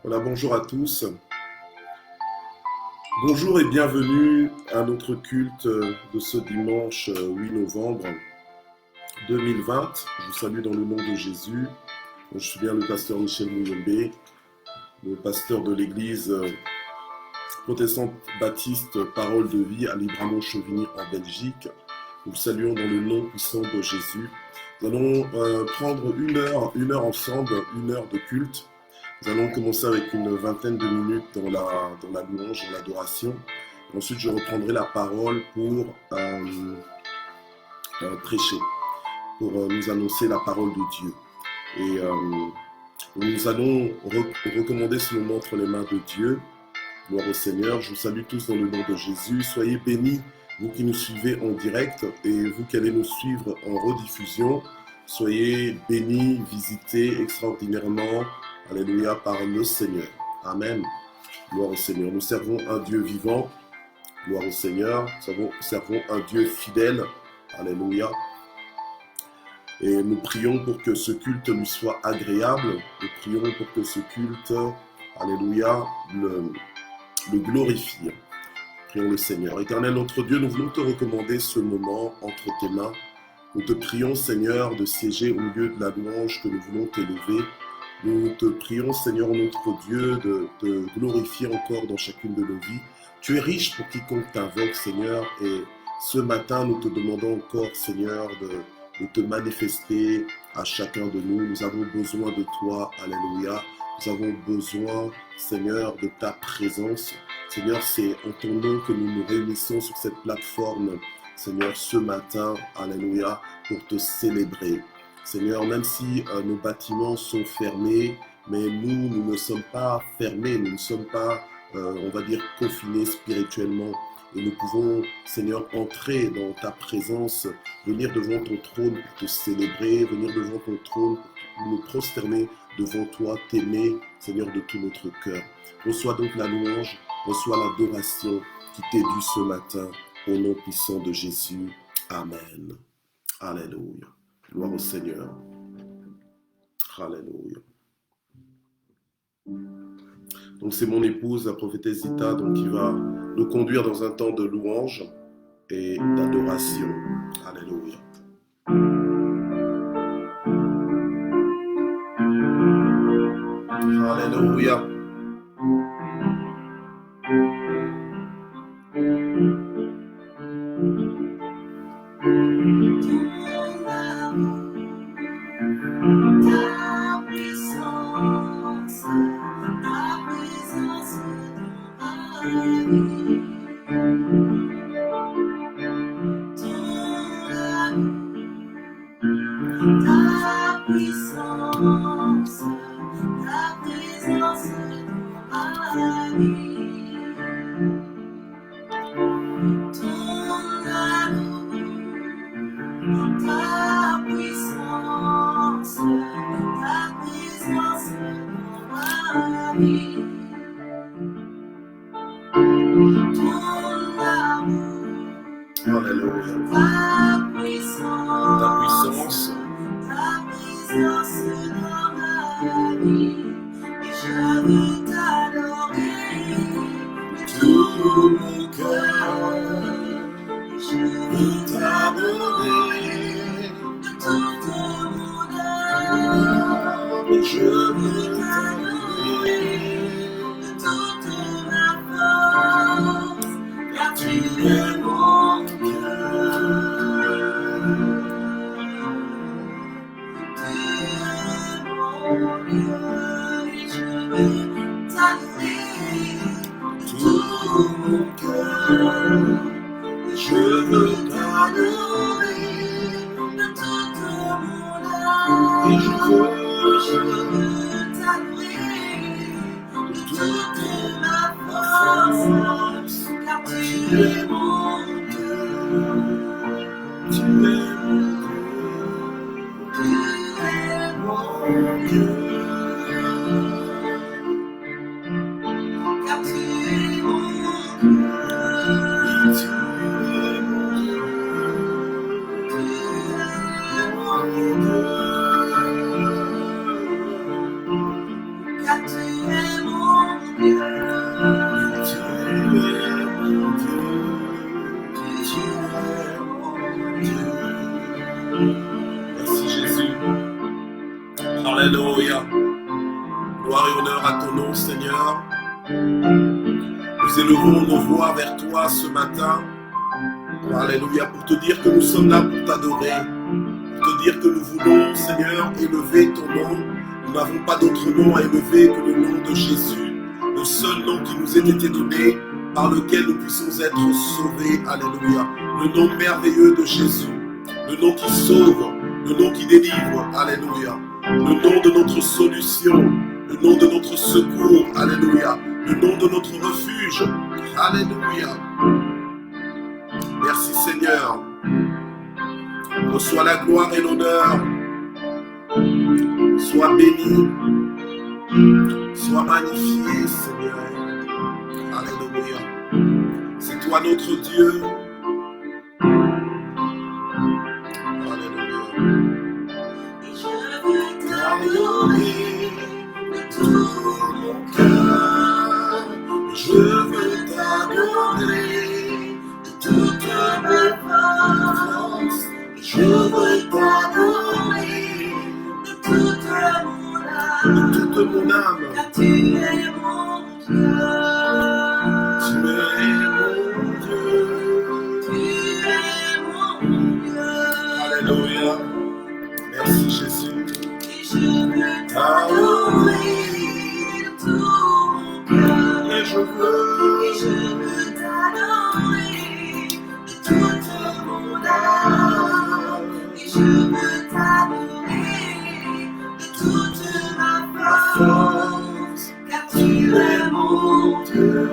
Voilà, bonjour à tous. Bonjour et bienvenue à notre culte de ce dimanche 8 novembre 2020. Je vous salue dans le nom de Jésus. Je suis bien le pasteur Michel Mouyembe, le pasteur de l'église protestante baptiste Parole de Vie à Libramont-Chevigny en Belgique. Nous saluons dans le nom puissant de Jésus. Nous allons prendre une heure ensemble, une heure de culte. Nous allons commencer avec une vingtaine de minutes dans la louange, dans l'adoration. Ensuite, je reprendrai la parole pour prêcher, pour nous annoncer la parole de Dieu. Et nous allons recommander ce moment entre les mains de Dieu. Gloire au Seigneur. Je vous salue tous dans le nom de Jésus. Soyez bénis, vous qui nous suivez en direct et vous qui allez nous suivre en rediffusion. Soyez bénis, visités extraordinairement. Alléluia, par le Seigneur. Amen. Gloire au Seigneur. Nous servons un Dieu vivant. Gloire au Seigneur. Nous servons un Dieu fidèle. Alléluia. Et nous prions pour que ce culte lui soit agréable. Nous prions pour que ce culte, alléluia, le glorifie. Prions le Seigneur. Éternel notre Dieu, nous voulons te recommander ce moment entre tes mains. Nous te prions, Seigneur, de siéger au milieu de la louange que nous voulons t'élever. Nous te prions, Seigneur notre Dieu, de te glorifier encore dans chacune de nos vies. Tu es riche pour quiconque t'invoque, Seigneur, et ce matin, nous te demandons encore, Seigneur, de te manifester à chacun de nous. Nous avons besoin de toi, alléluia. Nous avons besoin, Seigneur, de ta présence. Seigneur, c'est en ton nom que nous nous réunissons sur cette plateforme, Seigneur, ce matin, alléluia, pour te célébrer. Seigneur, même si nos bâtiments sont fermés, mais nous ne sommes pas fermés, nous ne sommes pas, on va dire, confinés spirituellement. Et nous pouvons, Seigneur, entrer dans ta présence, venir devant ton trône pour te célébrer, venir devant ton trône pour nous prosterner devant toi, t'aimer, Seigneur, de tout notre cœur. Reçois donc la louange, reçois l'adoration qui t'est due ce matin, au nom puissant de Jésus. Amen. Alléluia. Gloire au Seigneur. Alléluia. Donc c'est mon épouse, la prophétesse Zita, donc, qui va nous conduire dans un temps de louange et d'adoration. Alléluia. Alléluia. Car tu es mon Gloire et honneur à ton nom, Seigneur. Nous élevons nos voix vers toi ce matin. Alléluia, pour te dire que nous sommes là pour t'adorer. Pour te dire que nous voulons, Seigneur, élever ton nom. Nous n'avons pas d'autre nom à élever que le nom de Jésus, le seul nom qui nous ait été donné, par lequel nous puissions être sauvés. Alléluia. Le nom merveilleux de Jésus, le nom qui sauve, le nom qui délivre. Alléluia. Le nom de notre solution, le nom de notre secours. Alléluia. Le nom de notre refuge. Alléluia. Merci Seigneur. Reçois la gloire et l'honneur. Sois béni. Sois magnifié, Seigneur. Alléluia. C'est toi notre Dieu. Alléluia. Je veux t'adorer de tout mon cœur. Je veux t'adorer de toute ma force. Je veux t'adorer de toute mon âme. De toute mon âme. Car tu es mon Dieu. Tu es mon Dieu. Tu es mon Dieu. Alléluia. Merci Jésus. Et je veux t'adorer de tout mon cœur. Et je veux t'adorer de toute mon âme. Et je veux t'adorer de toute ma force. Car tu es mon Dieu.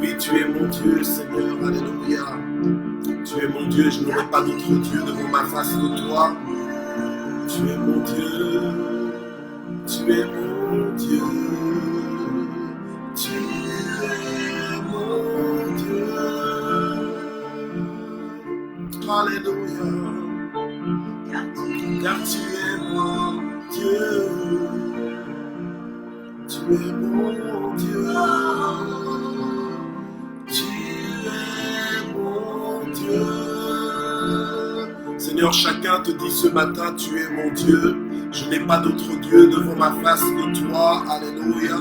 Oui, tu es mon Dieu, Seigneur, alléluia. Tu es mon Dieu, je n'aurai pas d'autre Dieu devant ma face que toi. Tu es mon Dieu, tu es mon Dieu, tu es mon Dieu. Alléluia, car tu es mon Dieu. Tu es mon Dieu. Tu es mon Dieu. Seigneur, chacun te dit ce matin, tu es mon Dieu. Je n'ai pas d'autre Dieu devant ma face que toi. Alléluia.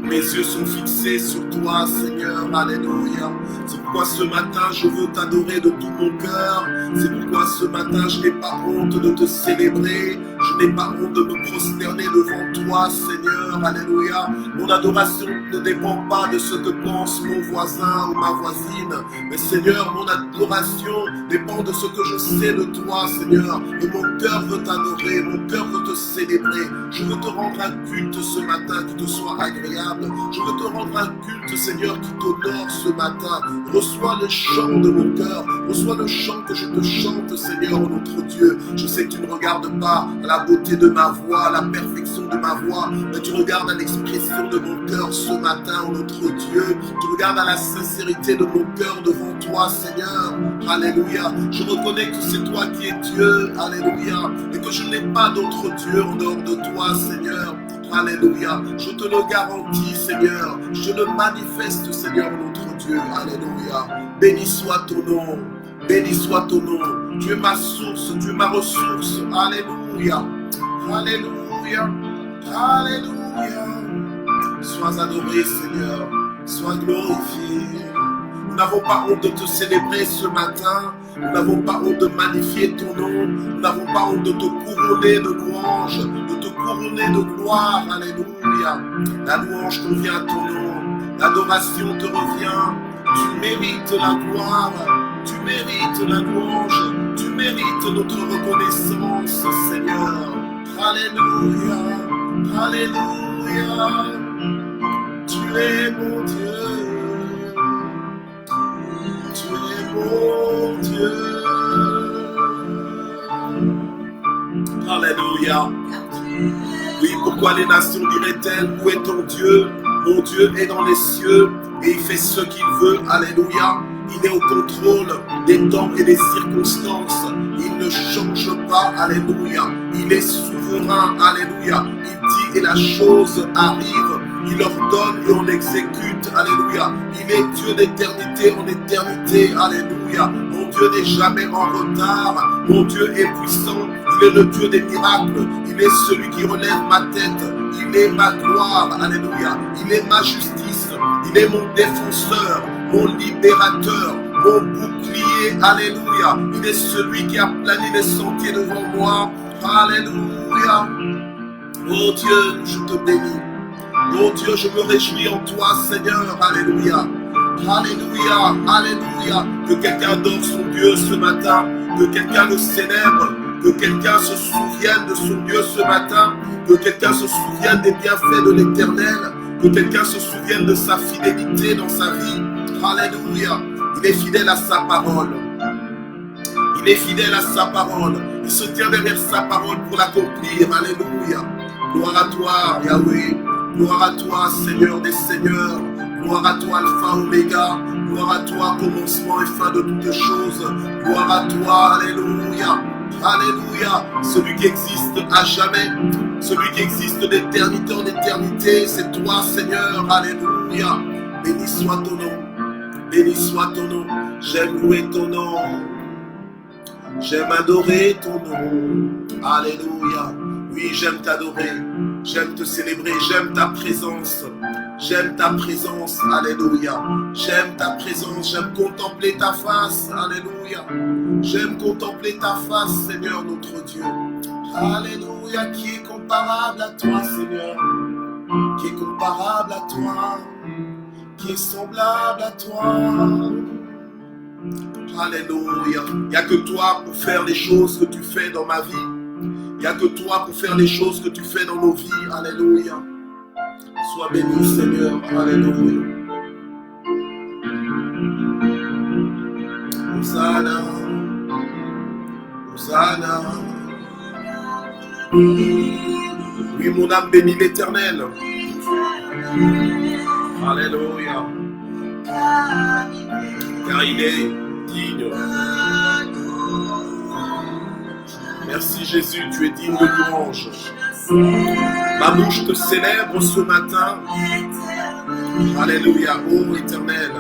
Mes yeux sont fixés sur toi, Seigneur. Alléluia. C'est pourquoi ce matin, je veux t'adorer de tout mon cœur. C'est pourquoi ce matin, je n'ai pas honte de te célébrer. Je n'ai pas honte de me prosterner devant toi, Seigneur. Alléluia. Mon adoration ne dépend pas de ce que pense mon voisin ou ma voisine. Mais Seigneur, mon adoration dépend de ce que je sais de toi, Seigneur. Et mon cœur veut t'adorer, mon cœur veut te célébrer. Je veux te rendre un culte ce matin qui te soit agréable. Je veux te rendre un culte, Seigneur, qui t'honore ce matin. Reçois le chant de mon cœur. Reçois le chant que je te chante, Seigneur, notre Dieu. Je sais que tu ne regardes pas à la beauté de ma voix, à la perfection de ma voix, mais tu regardes à l'expression de mon cœur ce matin, notre Dieu. Tu regardes à la sincérité de mon cœur devant toi, Seigneur. Alléluia. Je reconnais que c'est toi qui es Dieu. Alléluia. Et que je n'ai pas d'autre Dieu en dehors de toi, Seigneur. Alléluia. Je te le garantis, Seigneur. Je le manifeste, Seigneur, notre Dieu. Alléluia. Béni soit ton nom. Béni soit ton nom. Tu es ma source, tu es ma ressource. Alléluia. Alléluia. Alléluia. Sois adoré, Seigneur. Sois glorifié. Nous n'avons pas honte de te célébrer ce matin. Nous n'avons pas honte de magnifier ton nom. Nous n'avons pas honte de te couronner de louanges, de te couronner de gloire. Alléluia. La louange convient à ton nom. L'adoration te revient. Tu mérites la gloire. Tu mérites la louange. Tu mérites notre reconnaissance, Seigneur. Alléluia. Alléluia. Tu es mon Dieu. Tu es mon Dieu. Alléluia. Oui, pourquoi les nations diraient-elles, où est ton Dieu? Mon Dieu est dans les cieux et il fait ce qu'il veut. Alléluia. Il est au contrôle des temps et des circonstances. Il ne change pas. Alléluia. Il est souverain. Alléluia. Il dit et la chose arrive. Il ordonne et on exécute. Alléluia. Il est Dieu d'éternité en éternité. Alléluia. Mon Dieu n'est jamais en retard. Mon Dieu est puissant. Il est le Dieu des miracles. Il est celui qui relève ma tête. Il est ma gloire. Alléluia. Il est ma justice. Il est mon défenseur, mon libérateur, mon bouclier. Alléluia. Il est celui qui a plané les sentiers devant moi. Alléluia. Oh Dieu, je te bénis. Oh Dieu, je me réjouis en toi, Seigneur. Alléluia. Alléluia. Alléluia. Que quelqu'un adore son Dieu ce matin. Que quelqu'un le célèbre. Que quelqu'un se souvienne de son Dieu ce matin. Que quelqu'un se souvienne des bienfaits de l'Éternel. Que quelqu'un se souvienne de sa fidélité dans sa vie. Alléluia. Il est fidèle à sa parole. Il est fidèle à sa parole. Il se tient derrière sa parole pour l'accomplir. Alléluia. Gloire à toi, Yahweh. Gloire à toi, Seigneur des Seigneurs. Gloire à toi, Alpha, Oméga. Gloire à toi, commencement et fin de toutes choses. Gloire à toi, Alléluia. Alléluia. Celui qui existe à jamais. Celui qui existe d'éternité en éternité. C'est toi, Seigneur. Alléluia. Béni soit ton nom. Béni soit ton nom. J'aime louer ton nom. J'aime adorer ton nom. Alléluia. Oui, j'aime t'adorer. J'aime te célébrer. J'aime ta présence. J'aime ta présence. Alléluia. J'aime ta présence. J'aime contempler ta face. Alléluia. J'aime contempler ta face, Seigneur notre Dieu. Alléluia. Qui est comparable à toi, Seigneur? Qui est comparable à toi? Qui est semblable à toi? Alléluia. Il n'y a que toi pour faire les choses que tu fais dans ma vie. Il n'y a que toi pour faire les choses que tu fais dans nos vies. Alléluia. Sois béni, Seigneur. Alléluia. Hosanna. Hosanna. Oui, mon âme bénit l'Éternel. Alléluia. Car il est digne. Merci Jésus, tu es digne de louange. Ma bouche te célèbre ce matin. Alléluia, ô Éternel.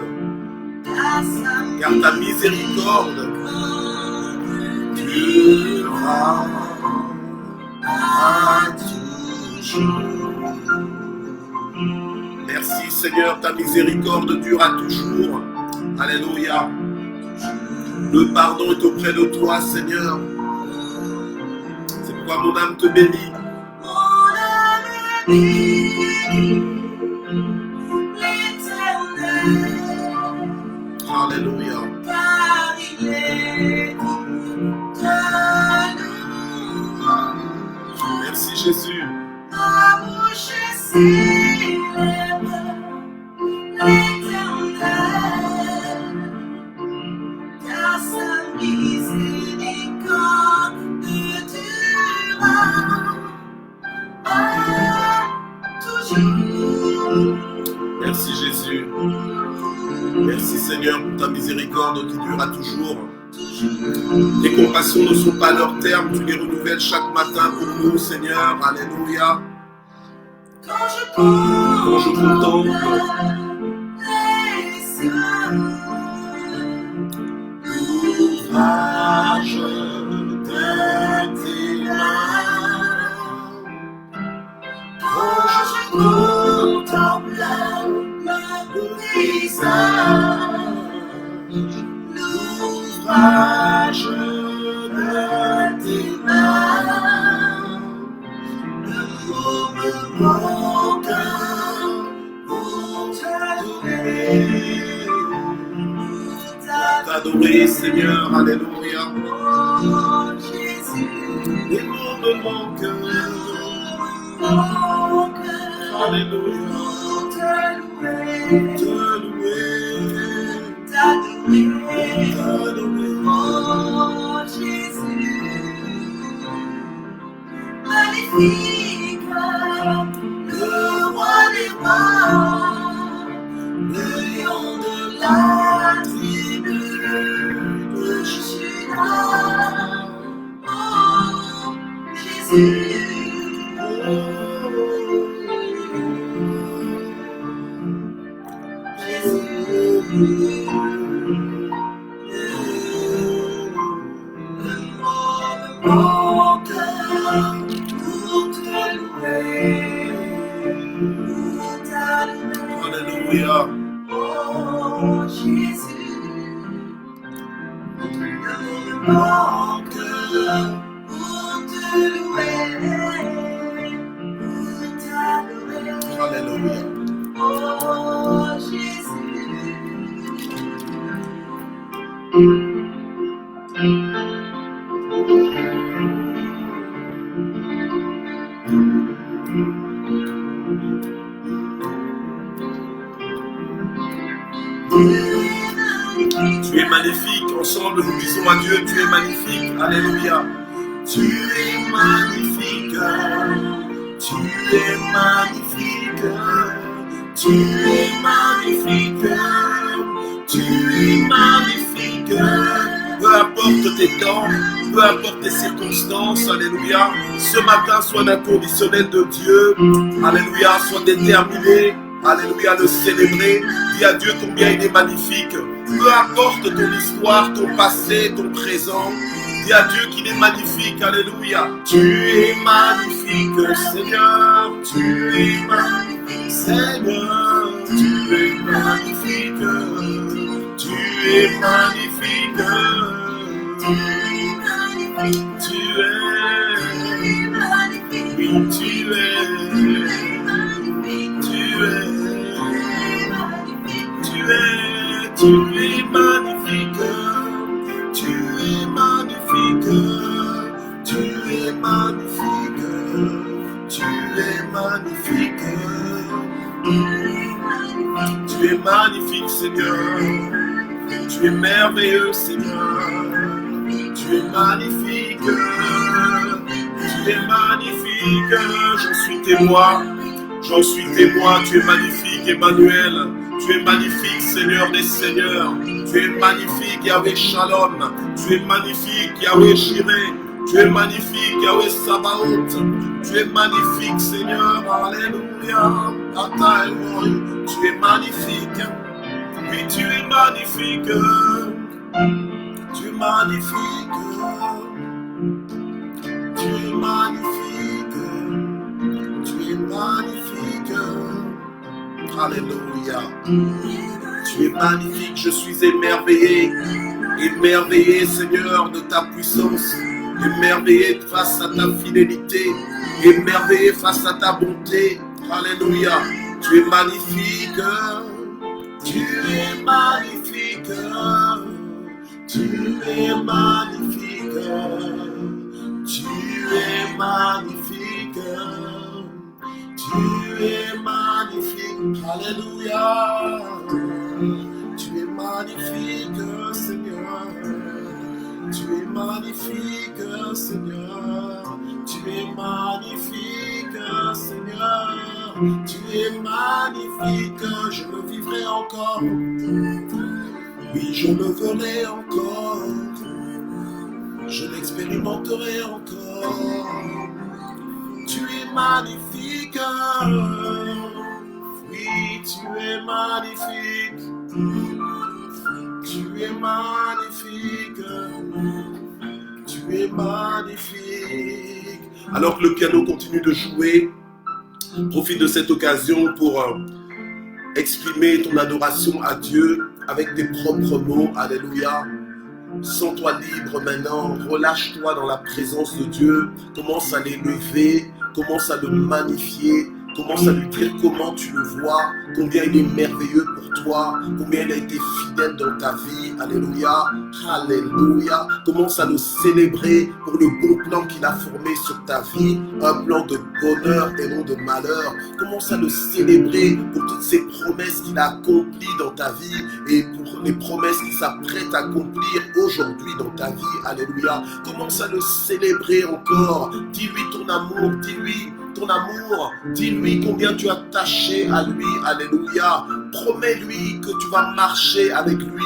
Car ta miséricorde durera à toujours. Merci Seigneur, ta miséricorde dure à toujours. Alléluia. Le pardon est auprès de toi, Seigneur. C'est pourquoi mon âme te bénit. Mon âme bénit l'Éternel. Alléluia. Car il est de louange. Merci Jésus. Ma bouche célèbre l'Éternel, car sa miséricorde durera à toujours. Merci Jésus. Merci Seigneur pour ta miséricorde qui dure à toujours. Tes compassions ne sont pas à leur terme, tu les renouvelles chaque matin pour nous, Seigneur. Alléluia. Quand je contemple les cieux, l'ouvrage de tes mains, quand je contemple le visage, l'ouvrage de tes mains, le mot me manque pour t'adorer, T'adorer, Seigneur. Alléluia. oh Jésus, Les mots me manquent. manque Alléluia. pour t'adorer, Te louer. t'adorer, T'adorer. oh Jésus, magnifique, le roi des rois, le lion de la tribu de Juda, oh Jésus, mon cœur pour te louer, pour t'adorer. Alléluia. Oh Jésus, mon cœur pour te louer, pour t'adorer. Alléluia. Oh Jésus. Tu es magnifique, ensemble nous disons à Dieu, tu es magnifique, alléluia. Tu es magnifique, tu es magnifique, tu es magnifique, tu es magnifique. Peu importe tes temps, peu importe tes circonstances, alléluia. Ce matin, sois inconditionnel de Dieu, alléluia, sois déterminé. Alléluia, le célébrer. Dis à Dieu combien il est magnifique. Peu importe ton histoire, ton passé, ton présent. Dis à Dieu qu'il est magnifique. Alléluia. Tu es magnifique, Seigneur. Tu es magnifique, Seigneur. Tu es magnifique. Tu es magnifique. Tu es magnifique. Oui, tu es. Tu es magnifique, tu es magnifique, tu es magnifique, tu es magnifique, tu es magnifique, Seigneur, tu es merveilleux, Seigneur, tu es magnifique, tu es magnifique, j'en suis témoin, tu es magnifique, Emmanuel. Tu es magnifique, Seigneur des Seigneurs. Tu es magnifique, Yahweh Shalom. Tu es magnifique, Yahweh Jireh. Tu es magnifique, Yahweh Sabaoth. Tu es magnifique, Seigneur. Alléluia. Tu es magnifique. Oui, tu es magnifique. Tu es magnifique. Tu es magnifique. Tu es magnifique. Alléluia. Tu es magnifique, je suis émerveillé. Émerveillé, Seigneur, de ta puissance. Émerveillé face à ta fidélité. Émerveillé face à ta bonté. Alléluia. Tu es magnifique. Tu es magnifique. Tu es magnifique. Tu es magnifique. Tu es magnifique, alléluia. Tu es magnifique, Seigneur. Tu es magnifique, Seigneur. Tu es magnifique, Seigneur. Tu es magnifique, je le vivrai encore. Oui, je le verrai encore. Je l'expérimenterai encore. Tu es magnifique, oui, tu es magnifique, tu es magnifique, tu es magnifique. Alors que le piano continue de jouer, profite de cette occasion pour exprimer ton adoration à Dieu avec tes propres mots, alléluia. Sens-toi libre maintenant, relâche-toi dans la présence de Dieu, commence à l'élever, commence à le magnifier, commence à lui dire comment tu le vois, combien il est merveilleux pour toi, combien il a été fidèle dans ta vie, alléluia, alléluia, commence à le célébrer pour le bon plan qu'il a formé sur ta vie, un plan de bonheur et non de malheur, commence à le célébrer pour toutes ces promesses qu'il a accomplies dans ta vie et pour les promesses qu'il s'apprête à accomplir aujourd'hui dans ta vie, alléluia, commence à le célébrer encore, dis-lui ton amour, dis-lui ton amour, dis-lui combien tu as attaché à lui, alléluia, promets-lui que tu vas marcher avec lui,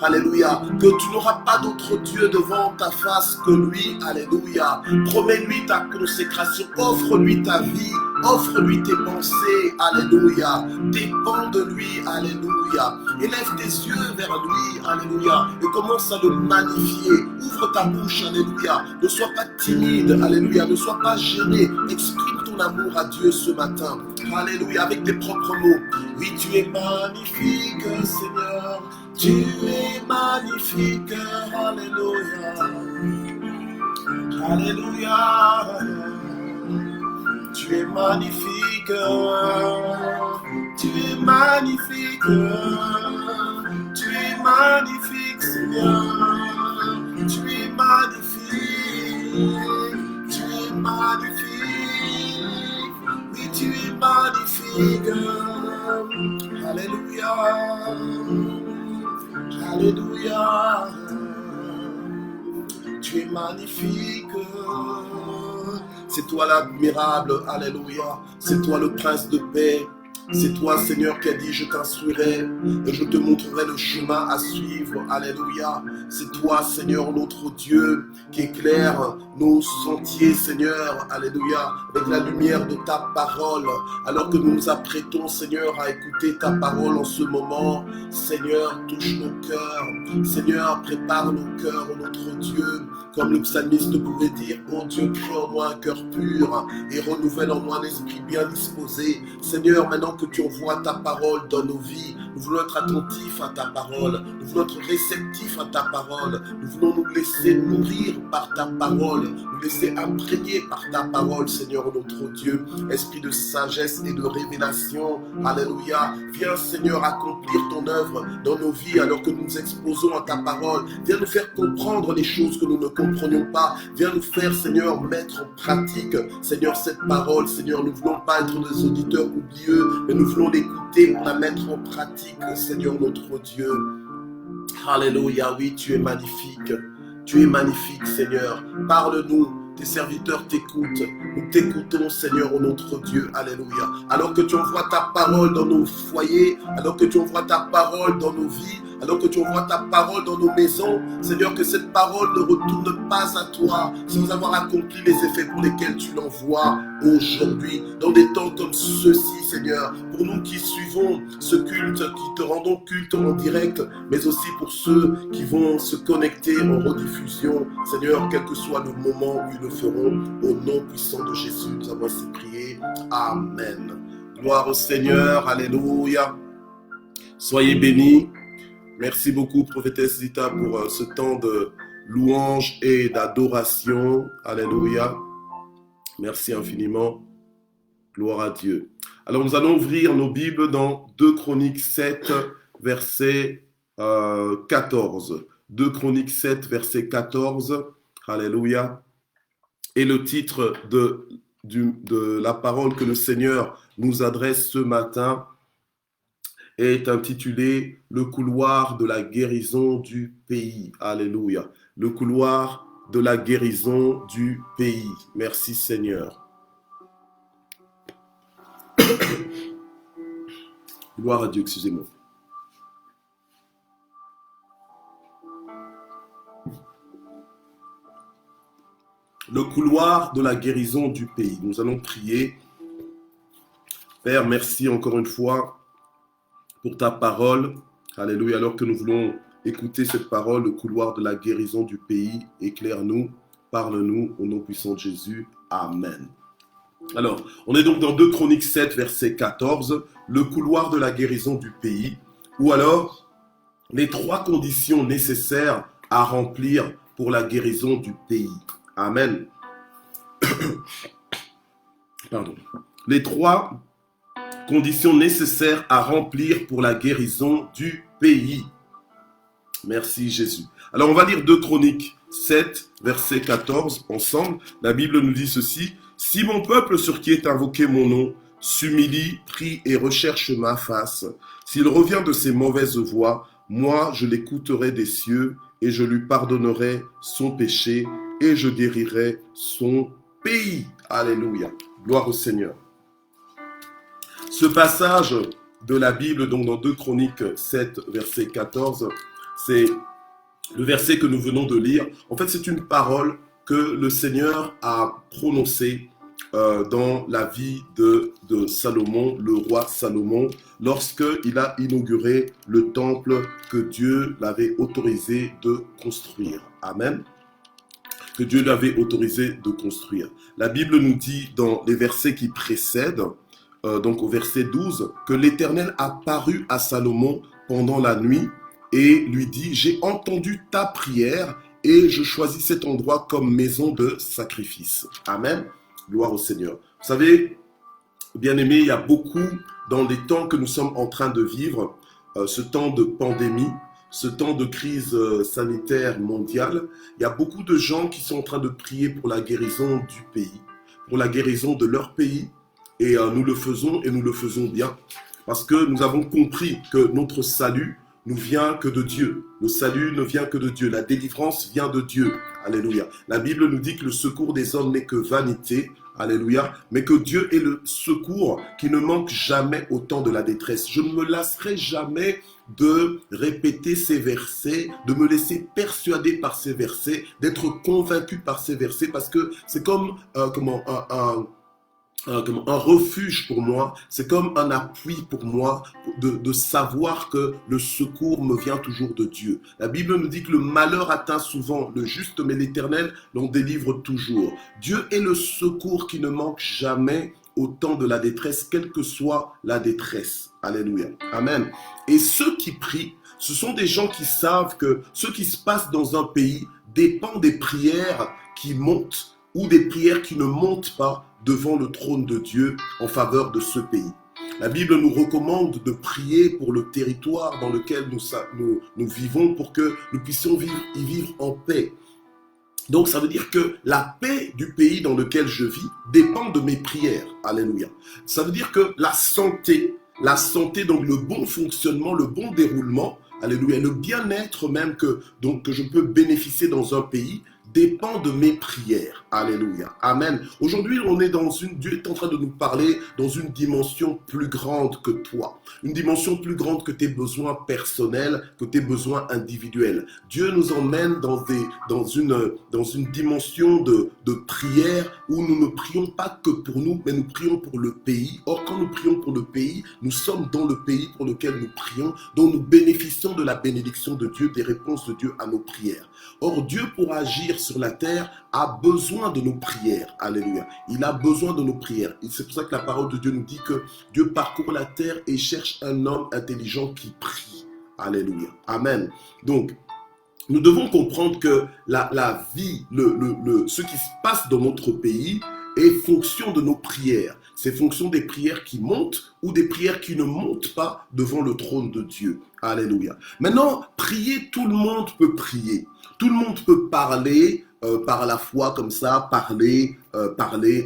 alléluia, que tu n'auras pas d'autre Dieu devant ta face que lui, alléluia, promets-lui ta consécration, offre-lui ta vie, Offre-lui tes pensées, alléluia. Dépends de lui, alléluia. Élève tes yeux vers lui, alléluia. Et commence à le magnifier. Ouvre ta bouche, alléluia. Ne sois pas timide, alléluia. Ne sois pas gêné. Exprime ton amour à Dieu ce matin. Alléluia, avec tes propres mots. Oui, tu es magnifique, Seigneur. Tu es magnifique, alléluia. Alléluia. Tu es magnifique. Tu es magnifique. Tu es magnifique, Seigneur. Tu es magnifique. Tu es magnifique. Oui, tu es magnifique. Alléluia. Alléluia. Tu es magnifique. C'est toi l'admirable. Alléluia. C'est toi le prince de paix. C'est toi, Seigneur, qui a dit, je t'instruirai et je te montrerai le chemin à suivre. Alléluia. C'est toi, Seigneur, notre Dieu, qui éclaire nos sentiers, Seigneur. Alléluia. Avec la lumière de ta parole. Alors que nous nous apprêtons, Seigneur, à écouter ta parole en ce moment, Seigneur, touche nos cœurs. Seigneur, prépare nos cœurs, notre Dieu. Comme le psalmiste pouvait dire, oh Dieu, crée en moi un cœur pur et renouvelle en moi un esprit bien disposé. Seigneur, maintenant que tu envoies ta parole dans nos vies, nous voulons être attentifs à ta parole, nous voulons être réceptifs à ta parole, nous voulons nous laisser nourrir par ta parole, nous laisser imprégner par ta parole, Seigneur notre Dieu. Esprit de sagesse et de révélation, alléluia. Viens, Seigneur, accomplir ton œuvre dans nos vies alors que nous nous exposons à ta parole. Viens nous faire comprendre les choses que nous ne comprenions pas. Viens nous faire, Seigneur, mettre en pratique, Seigneur, cette parole. Seigneur, nous ne voulons pas être des auditeurs oublieux, mais nous voulons l'écouter pour la mettre en pratique, Seigneur notre Dieu. Alléluia, oui, tu es magnifique. Tu es magnifique, Seigneur. Parle-nous. Tes serviteurs t'écoutent. Nous t'écoutons, Seigneur, notre Dieu. Alléluia. Alors que tu envoies ta parole dans nos foyers, alors que tu envoies ta parole dans nos vies, alors que tu envoies ta parole dans nos maisons, Seigneur, que cette parole ne retourne pas à toi sans avoir accompli les effets pour lesquels tu l'envoies aujourd'hui, dans des temps comme ceux-ci, Seigneur, pour nous qui suivons ce culte, qui te rendons culte en direct, mais aussi pour ceux qui vont se connecter en rediffusion, Seigneur, quel que soit le moment où ils le feront, au nom puissant de Jésus, nous avons ainsi prié. Amen. Gloire au Seigneur, alléluia. Soyez bénis. Merci beaucoup, prophétesse Zita, pour ce temps de louange et d'adoration. Alléluia. Merci infiniment. Gloire à Dieu. Alors, nous allons ouvrir nos Bibles dans 2 Chroniques 7, verset 14. 2 Chroniques 7, verset 14. Alléluia. Et le titre de la parole que le Seigneur nous adresse ce matin est intitulé « Le couloir de la guérison du pays ». Alléluia. Le couloir de la guérison du pays. Merci Seigneur. Gloire à Dieu, excusez-moi. Le couloir de la guérison du pays. Nous allons prier. Père, merci encore une fois pour ta parole. Alléluia. Alors que nous voulons écouter cette parole, le couloir de la guérison du pays, éclaire-nous, parle-nous au nom puissant de Jésus. Amen. Alors, on est donc dans 2 Chroniques 7, verset 14, le couloir de la guérison du pays, ou alors les 3 conditions nécessaires à remplir pour la guérison du pays. Amen. Pardon. Les 3 conditions nécessaires à remplir pour la guérison du pays. Merci Jésus. Alors on va lire 2 Chroniques 7, verset 14 ensemble. La Bible nous dit ceci. « Si mon peuple sur qui est invoqué mon nom s'humilie, prie et recherche ma face, s'il revient de ses mauvaises voies, moi je l'écouterai des cieux et je lui pardonnerai son péché et je guérirai son pays. » Alléluia. Gloire au Seigneur. Ce passage de la Bible, donc dans 2 Chroniques 7, verset 14, c'est le verset que nous venons de lire. En fait, c'est une parole que le Seigneur a prononcée dans la vie de Salomon, le roi Salomon, lorsqu'il a inauguré le temple que Dieu l'avait autorisé de construire. Amen. Que Dieu l'avait autorisé de construire. La Bible nous dit dans les versets qui précèdent, donc au verset 12, que l'Éternel apparut à Salomon pendant la nuit et lui dit « J'ai entendu ta prière et je choisis cet endroit comme maison de sacrifice. » Amen. Gloire au Seigneur. Vous savez, bien-aimés, il y a beaucoup dans les temps que nous sommes en train de vivre, ce temps de pandémie, ce temps de crise sanitaire mondiale, il y a beaucoup de gens qui sont en train de prier pour la guérison du pays, pour la guérison de leur pays, et nous le faisons et nous le faisons bien, parce que nous avons compris que notre salut ne vient que de Dieu. Le salut ne vient que de Dieu. La délivrance vient de Dieu. Alléluia. La Bible nous dit que le secours des hommes n'est que vanité. Alléluia. Mais que Dieu est le secours qui ne manque jamais au temps de la détresse. Je ne me lasserai jamais de répéter ces versets, de me laisser persuader par ces versets, d'être convaincu par ces versets, parce que c'est comme un refuge pour moi, c'est comme un appui pour moi de savoir que le secours me vient toujours de Dieu. La Bible nous dit que le malheur atteint souvent le juste, mais l'Éternel l'en délivre toujours. Dieu est le secours qui ne manque jamais au temps de la détresse, quelle que soit la détresse. Alléluia. Amen. Et ceux qui prient, ce sont des gens qui savent que ce qui se passe dans un pays dépend des prières qui montent ou des prières qui ne montent pas devant le trône de Dieu en faveur de ce pays. La Bible nous recommande de prier pour le territoire dans lequel nous vivons pour que nous puissions y vivre en paix. Donc ça veut dire que la paix du pays dans lequel je vis dépend de mes prières. Alléluia. Ça veut dire que la santé, donc le bon fonctionnement, le bon déroulement, alléluia, le bien-être même que je peux bénéficier dans un pays, dépend de mes prières. Alléluia. Amen. Aujourd'hui, Dieu est en train de nous parler dans une dimension plus grande que toi. Une dimension plus grande que tes besoins personnels, que tes besoins individuels. Dieu nous emmène dans une dimension de prière où nous ne prions pas que pour nous, mais nous prions pour le pays. Or, quand nous prions pour le pays, nous sommes dans le pays pour lequel nous prions, dont nous bénéficions de la bénédiction de Dieu, des réponses de Dieu à nos prières. Or, Dieu, pour agir sur la terre, a besoin de nos prières. Alléluia. Il a besoin de nos prières. Et c'est pour ça que la parole de Dieu nous dit que Dieu parcourt la terre et cherche un homme intelligent qui prie. Alléluia. Amen. Donc, nous devons comprendre que la vie, ce qui se passe dans notre pays est fonction de nos prières. C'est fonction des prières qui montent ou des prières qui ne montent pas devant le trône de Dieu. Alléluia. Maintenant, prier, tout le monde peut prier. Tout le monde peut parler par la foi comme ça, parler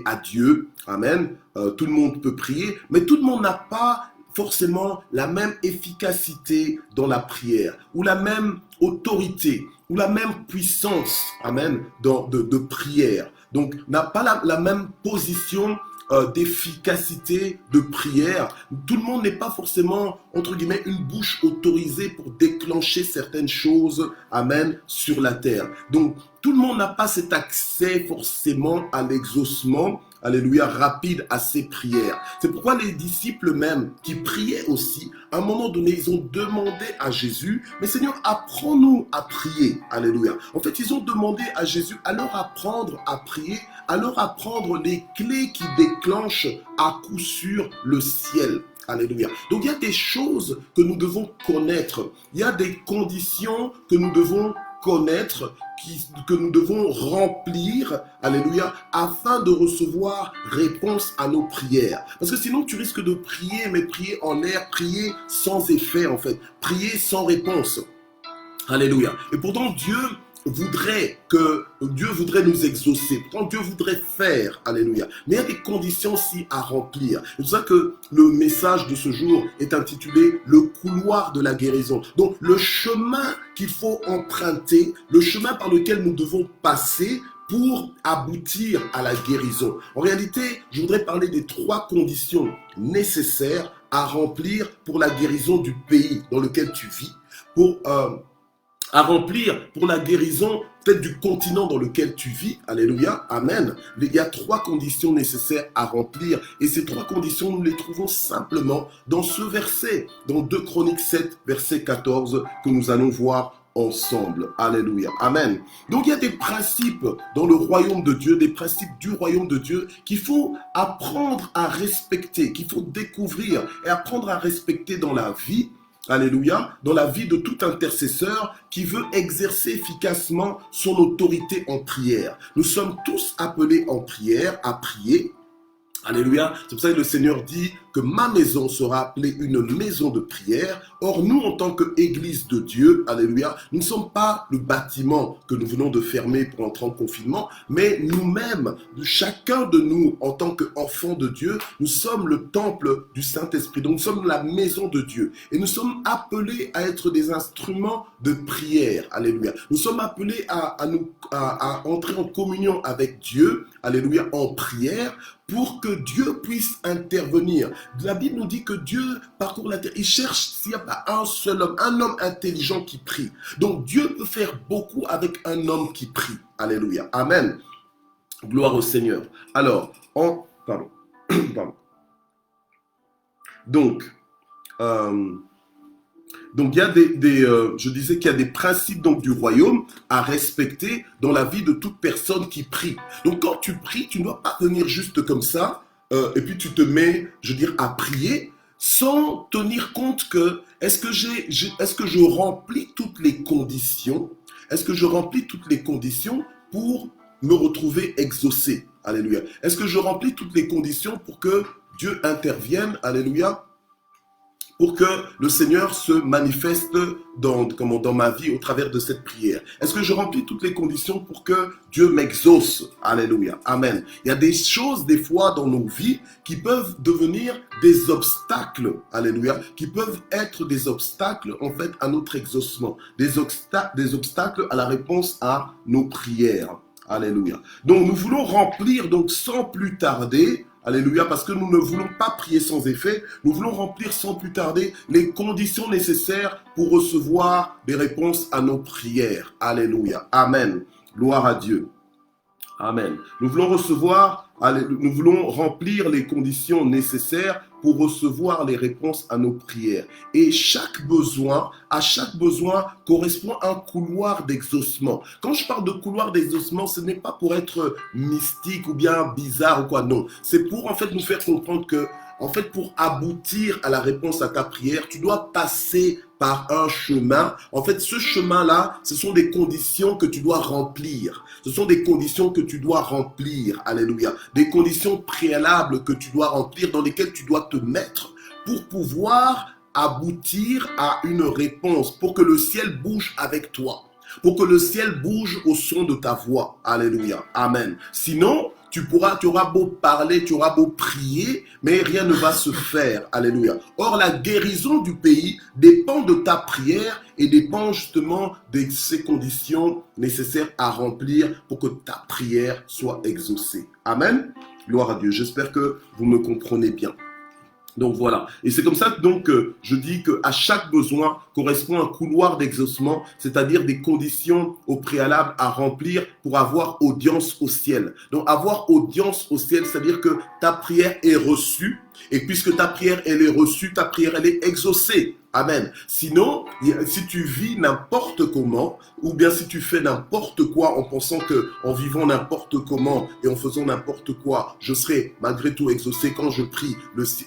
à Dieu. Amen. Tout le monde peut prier, mais tout le monde n'a pas forcément la même efficacité dans la prière, ou la même autorité, ou la même puissance, amen, de prière. Donc, n'a pas la même position d'efficacité de prière. Tout le monde n'est pas forcément, entre guillemets, une bouche autorisée pour déclencher certaines choses, amen, sur la terre. Donc, tout le monde n'a pas cet accès forcément à l'exaucement, alléluia, rapide à ses prières. C'est pourquoi les disciples même, qui priaient aussi, à un moment donné, ils ont demandé à Jésus, mais Seigneur, apprends-nous à prier, alléluia. En fait, ils ont demandé à Jésus à leur apprendre à prier, à leur apprendre les clés qui déclenchent à coup sûr le ciel. Alléluia. Donc il y a des choses que nous devons connaître. Il y a des conditions que nous devons connaître, que nous devons remplir, alléluia, afin de recevoir réponse à nos prières. Parce que sinon tu risques de prier, mais prier en l'air, prier sans effet en fait, prier sans réponse. Alléluia. Et pourtant Dieu voudrait nous exaucer. Pourtant, Dieu voudrait faire. Alléluia. Mais il y a des conditions aussi à remplir. C'est pour ça que le message de ce jour est intitulé « Le couloir de la guérison ». Donc, le chemin qu'il faut emprunter, le chemin par lequel nous devons passer pour aboutir à la guérison. En réalité, je voudrais parler des 3 conditions nécessaires à remplir pour la guérison du pays dans lequel tu vis, pour à remplir pour la guérison peut-être du continent dans lequel tu vis. Alléluia, amen. Il y a 3 conditions nécessaires à remplir et ces 3 conditions, nous les trouvons simplement dans ce verset, dans 2 Chroniques 7, verset 14, que nous allons voir ensemble. Alléluia, amen. Donc il y a des principes dans le royaume de Dieu, des principes du royaume de Dieu qu'il faut apprendre à respecter, qu'il faut découvrir et apprendre à respecter dans la vie. Alléluia, dans la vie de tout intercesseur qui veut exercer efficacement son autorité en prière. Nous sommes tous appelés en prière, à prier. Alléluia, c'est pour ça que le Seigneur dit que ma maison sera appelée une maison de prière. Or, nous, en tant qu'Église de Dieu, alléluia, nous ne sommes pas le bâtiment que nous venons de fermer pour entrer en confinement, mais nous-mêmes, chacun de nous, en tant qu'enfants de Dieu, nous sommes le temple du Saint-Esprit. Donc, nous sommes la maison de Dieu. Et nous sommes appelés à être des instruments de prière. Alléluia. Nous sommes appelés à entrer en communion avec Dieu, alléluia, en prière, pour que Dieu puisse intervenir. La Bible nous dit que Dieu parcourt la terre. Il cherche s'il n'y a pas un homme intelligent qui prie. Donc Dieu peut faire beaucoup avec un homme qui prie. Alléluia. Amen. Gloire au Seigneur. Alors, pardon. Donc, il y a je disais qu'il y a des principes donc du royaume à respecter dans la vie de toute personne qui prie. Donc quand tu pries, tu ne dois pas venir juste comme ça et puis tu te mets, je veux dire, à prier sans tenir compte que est-ce que je remplis toutes les conditions? Est-ce que je remplis toutes les conditions pour me retrouver exaucé? Alléluia. Est-ce que je remplis toutes les conditions pour que Dieu intervienne? Alléluia. Pour que le Seigneur se manifeste dans ma vie au travers de cette prière. Est-ce que je remplis toutes les conditions pour que Dieu m'exauce? Alléluia. Amen. Il y a des choses, des fois, dans nos vies qui peuvent devenir des obstacles. Alléluia. Qui peuvent être des obstacles, en fait, à notre exaucement. Des obstacles à la réponse à nos prières. Alléluia. Donc, nous voulons remplir, donc, sans plus tarder, alléluia, parce que nous ne voulons pas prier sans effet, nous voulons remplir sans plus tarder les conditions nécessaires pour recevoir des réponses à nos prières. Alléluia. Amen. Gloire à Dieu. Amen. Nous voulons remplir les conditions nécessaires pour recevoir les réponses à nos prières. Et à chaque besoin correspond un couloir d'exaucement. Quand je parle de couloir d'exaucement, ce n'est pas pour être mystique ou bien bizarre ou quoi, non. C'est pour en fait nous faire comprendre que en fait, pour aboutir à la réponse à ta prière, tu dois passer par un chemin. En fait, ce chemin-là, ce sont des conditions que tu dois remplir. Ce sont des conditions que tu dois remplir. Alléluia. Des conditions préalables que tu dois remplir, dans lesquelles tu dois te mettre pour pouvoir aboutir à une réponse, pour que le ciel bouge avec toi, pour que le ciel bouge au son de ta voix. Alléluia. Amen. Sinon, tu auras beau parler, tu auras beau prier, mais rien ne va se faire. Alléluia. Or, la guérison du pays dépend de ta prière et dépend justement de ces conditions nécessaires à remplir pour que ta prière soit exaucée. Amen. Gloire à Dieu. J'espère que vous me comprenez bien. Donc voilà, et c'est comme ça que donc je dis qu'à chaque besoin correspond un couloir d'exaucement, c'est-à-dire des conditions au préalable à remplir pour avoir audience au ciel. Donc avoir audience au ciel, c'est-à-dire que ta prière est reçue, et puisque ta prière elle est reçue, ta prière elle est exaucée. Amen. Sinon, si tu vis n'importe comment, ou bien si tu fais n'importe quoi en pensant que en vivant n'importe comment et en faisant n'importe quoi, je serai malgré tout exaucé quand je prie,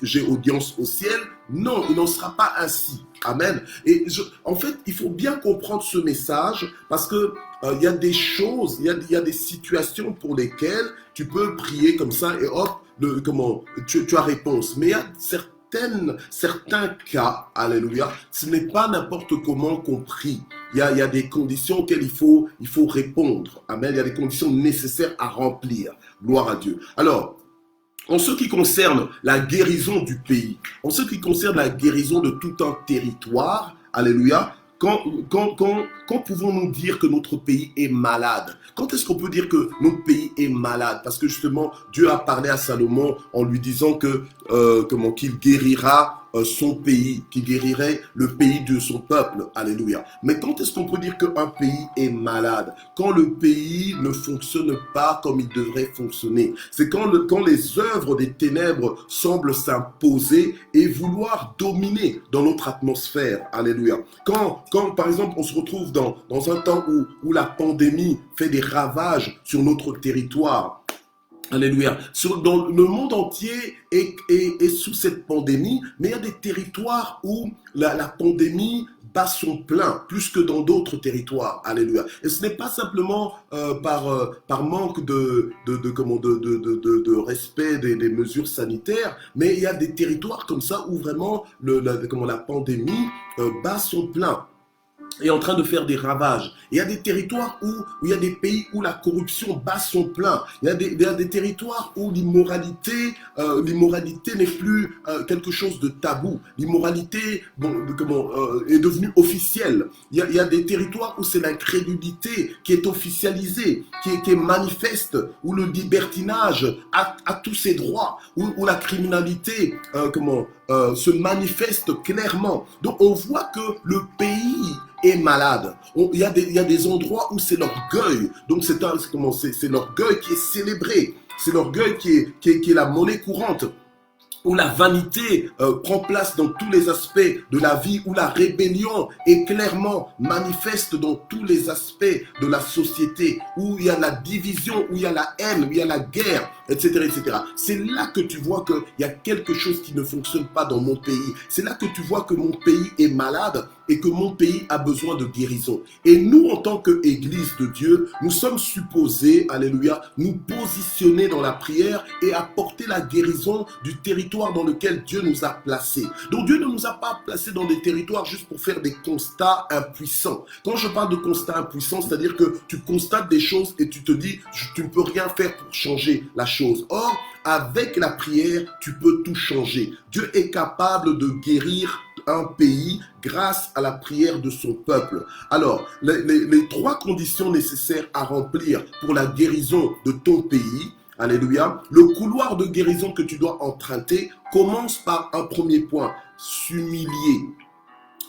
j'ai audience au ciel, non, il n'en sera pas ainsi. Amen. Et en fait, il faut bien comprendre ce message parce que il y a des choses, il y a des situations pour lesquelles tu peux prier comme ça et hop, tu as réponse. Mais il y a certains cas, alléluia, ce n'est pas n'importe comment qu'on prie. Il y a des conditions auxquelles il faut répondre. Amen. Il y a des conditions nécessaires à remplir. Gloire à Dieu. Alors, en ce qui concerne la guérison du pays, en ce qui concerne la guérison de tout un territoire, alléluia, quand pouvons-nous dire que notre pays est malade? Quand est-ce qu'on peut dire que notre pays est malade? Parce que justement, Dieu a parlé à Salomon en lui disant que qu'il guérira son pays, qui guérirait le pays de son peuple. Alléluia. Mais quand est-ce qu'on peut dire qu'un pays est malade? Quand le pays ne fonctionne pas comme il devrait fonctionner. C'est quand les œuvres des ténèbres semblent s'imposer et vouloir dominer dans notre atmosphère. Alléluia. Quand par exemple, on se retrouve dans un temps où la pandémie fait des ravages sur notre territoire. Alléluia. Dans le monde entier est sous cette pandémie, mais il y a des territoires où la pandémie bat son plein, plus que dans d'autres territoires. Alléluia. Et ce n'est pas simplement par manque de respect des mesures sanitaires, mais il y a des territoires comme ça où vraiment la pandémie bat son plein. Est en train de faire des ravages. Il y a des territoires où il y a des pays où la corruption bat son plein. Il y a des territoires où l'immoralité n'est plus quelque chose de tabou. L'immoralité est devenue officielle. Il y a des territoires où c'est l'incrédulité qui est officialisée, qui est manifeste, où le libertinage a tous ses droits, où la criminalité se manifeste clairement. Donc on voit que le pays est malade. Il y a des endroits où c'est l'orgueil. Donc c'est l'orgueil qui est célébré. C'est l'orgueil qui est la monnaie courante. Où la vanité prend place dans tous les aspects de la vie, où la rébellion est clairement manifeste dans tous les aspects de la société, où il y a la division, où il y a la haine, où il y a la guerre, etc., etc. C'est là que tu vois qu'il y a quelque chose qui ne fonctionne pas dans mon pays. C'est là que tu vois que mon pays est malade et que mon pays a besoin de guérison. Et nous, en tant qu'Église de Dieu, nous sommes supposés, alléluia, nous positionner dans la prière et apporter la guérison du territoire dans lequel Dieu nous a placés. Donc Dieu ne nous a pas placés dans des territoires juste pour faire des constats impuissants. Quand je parle de constats impuissants, c'est-à-dire que tu constates des choses et tu te dis, tu ne peux rien faire pour changer la chose. Or, avec la prière, tu peux tout changer. Dieu est capable de guérir un pays grâce à la prière de son peuple. Alors, les trois conditions nécessaires à remplir pour la guérison de ton pays, alléluia, le couloir de guérison que tu dois emprunter commence par un premier point, s'humilier.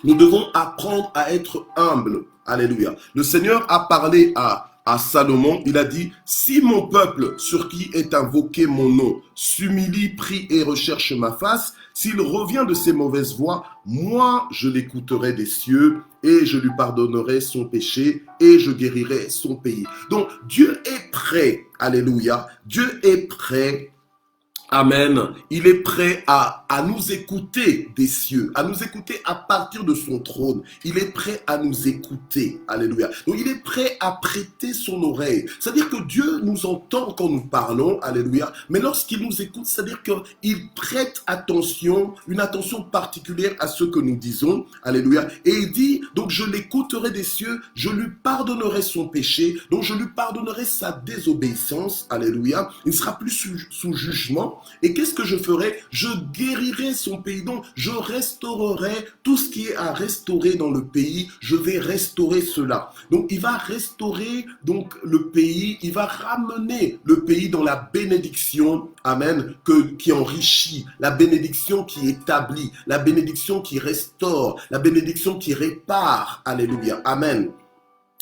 Nous devons apprendre à être humbles. Alléluia. Le Seigneur a parlé à Salomon, il a dit, si mon peuple sur qui est invoqué mon nom s'humilie, prie et recherche ma face, s'il revient de ses mauvaises voies, moi je l'écouterai des cieux et je lui pardonnerai son péché et je guérirai son pays. Donc Dieu est prêt, alléluia, Dieu est prêt. Amen. Il est prêt à nous écouter des cieux, à nous écouter à partir de son trône. Il est prêt à nous écouter. Alléluia. Donc il est prêt à prêter son oreille. C'est-à-dire que Dieu nous entend quand nous parlons. Alléluia. Mais lorsqu'il nous écoute, c'est-à-dire qu'il prête attention, une attention particulière à ce que nous disons. Alléluia. Et il dit, donc je l'écouterai des cieux, je lui pardonnerai son péché, donc je lui pardonnerai sa désobéissance. Alléluia. Il ne sera plus sous jugement. Et qu'est-ce que je ferai? Je guérirai son pays. Donc, je restaurerai tout ce qui est à restaurer dans le pays. Je vais restaurer cela. Donc, il va restaurer donc le pays. Il va ramener le pays dans la bénédiction. Amen. Qui enrichit. La bénédiction qui établit. La bénédiction qui restaure. La bénédiction qui répare. Alléluia. Amen.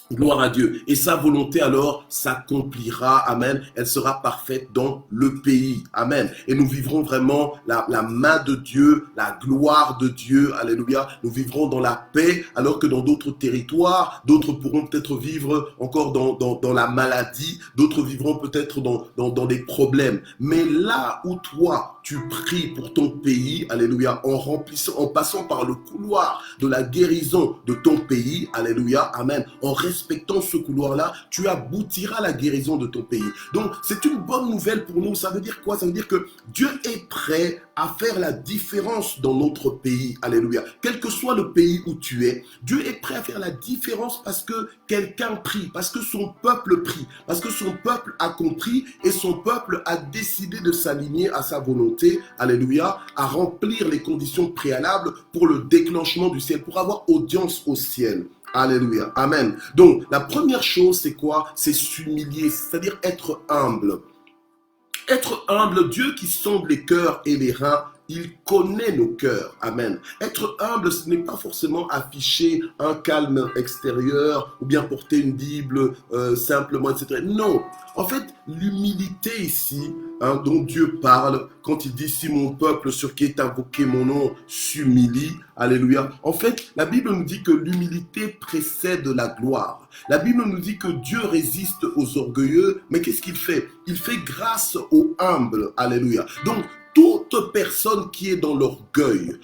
Gloire à Dieu. Et sa volonté alors s'accomplira. Amen. Elle sera parfaite dans le pays. Amen. Et nous vivrons vraiment la main de Dieu, la gloire de Dieu. Alléluia. Nous vivrons dans la paix alors que dans d'autres territoires, d'autres pourront peut-être vivre encore dans la maladie. D'autres vivront peut-être dans des problèmes. Mais là où toi, tu pries pour ton pays, alléluia, en passant par le couloir de la guérison de ton pays, alléluia, amen, en respectant ce couloir-là, tu aboutiras à la guérison de ton pays. Donc, c'est une bonne nouvelle pour nous. Ça veut dire quoi? Ça veut dire que Dieu est prêt à faire la différence dans notre pays, alléluia. Quel que soit le pays où tu es, Dieu est prêt à faire la différence parce que quelqu'un prie, parce que son peuple prie, parce que son peuple a compris et son peuple a décidé de s'aligner à sa volonté, alléluia, à remplir les conditions préalables pour le déclenchement du ciel, pour avoir audience au ciel. Alléluia, amen. Donc, la première chose, c'est quoi? C'est s'humilier, c'est-à-dire être humble. Être humble, Dieu qui sonde les cœurs et les reins Il connaît nos cœurs. Amen. Être humble, ce n'est pas forcément afficher un calme extérieur ou bien porter une Bible simplement, etc. Non. En fait, l'humilité ici, dont Dieu parle, quand il dit « Si mon peuple sur qui est invoqué mon nom s'humilie », alléluia. En fait, la Bible nous dit que l'humilité précède la gloire. La Bible nous dit que Dieu résiste aux orgueilleux, mais qu'est-ce qu'il fait? Il fait grâce aux humbles, alléluia. Donc, toute personne qui est dans l'orgueil,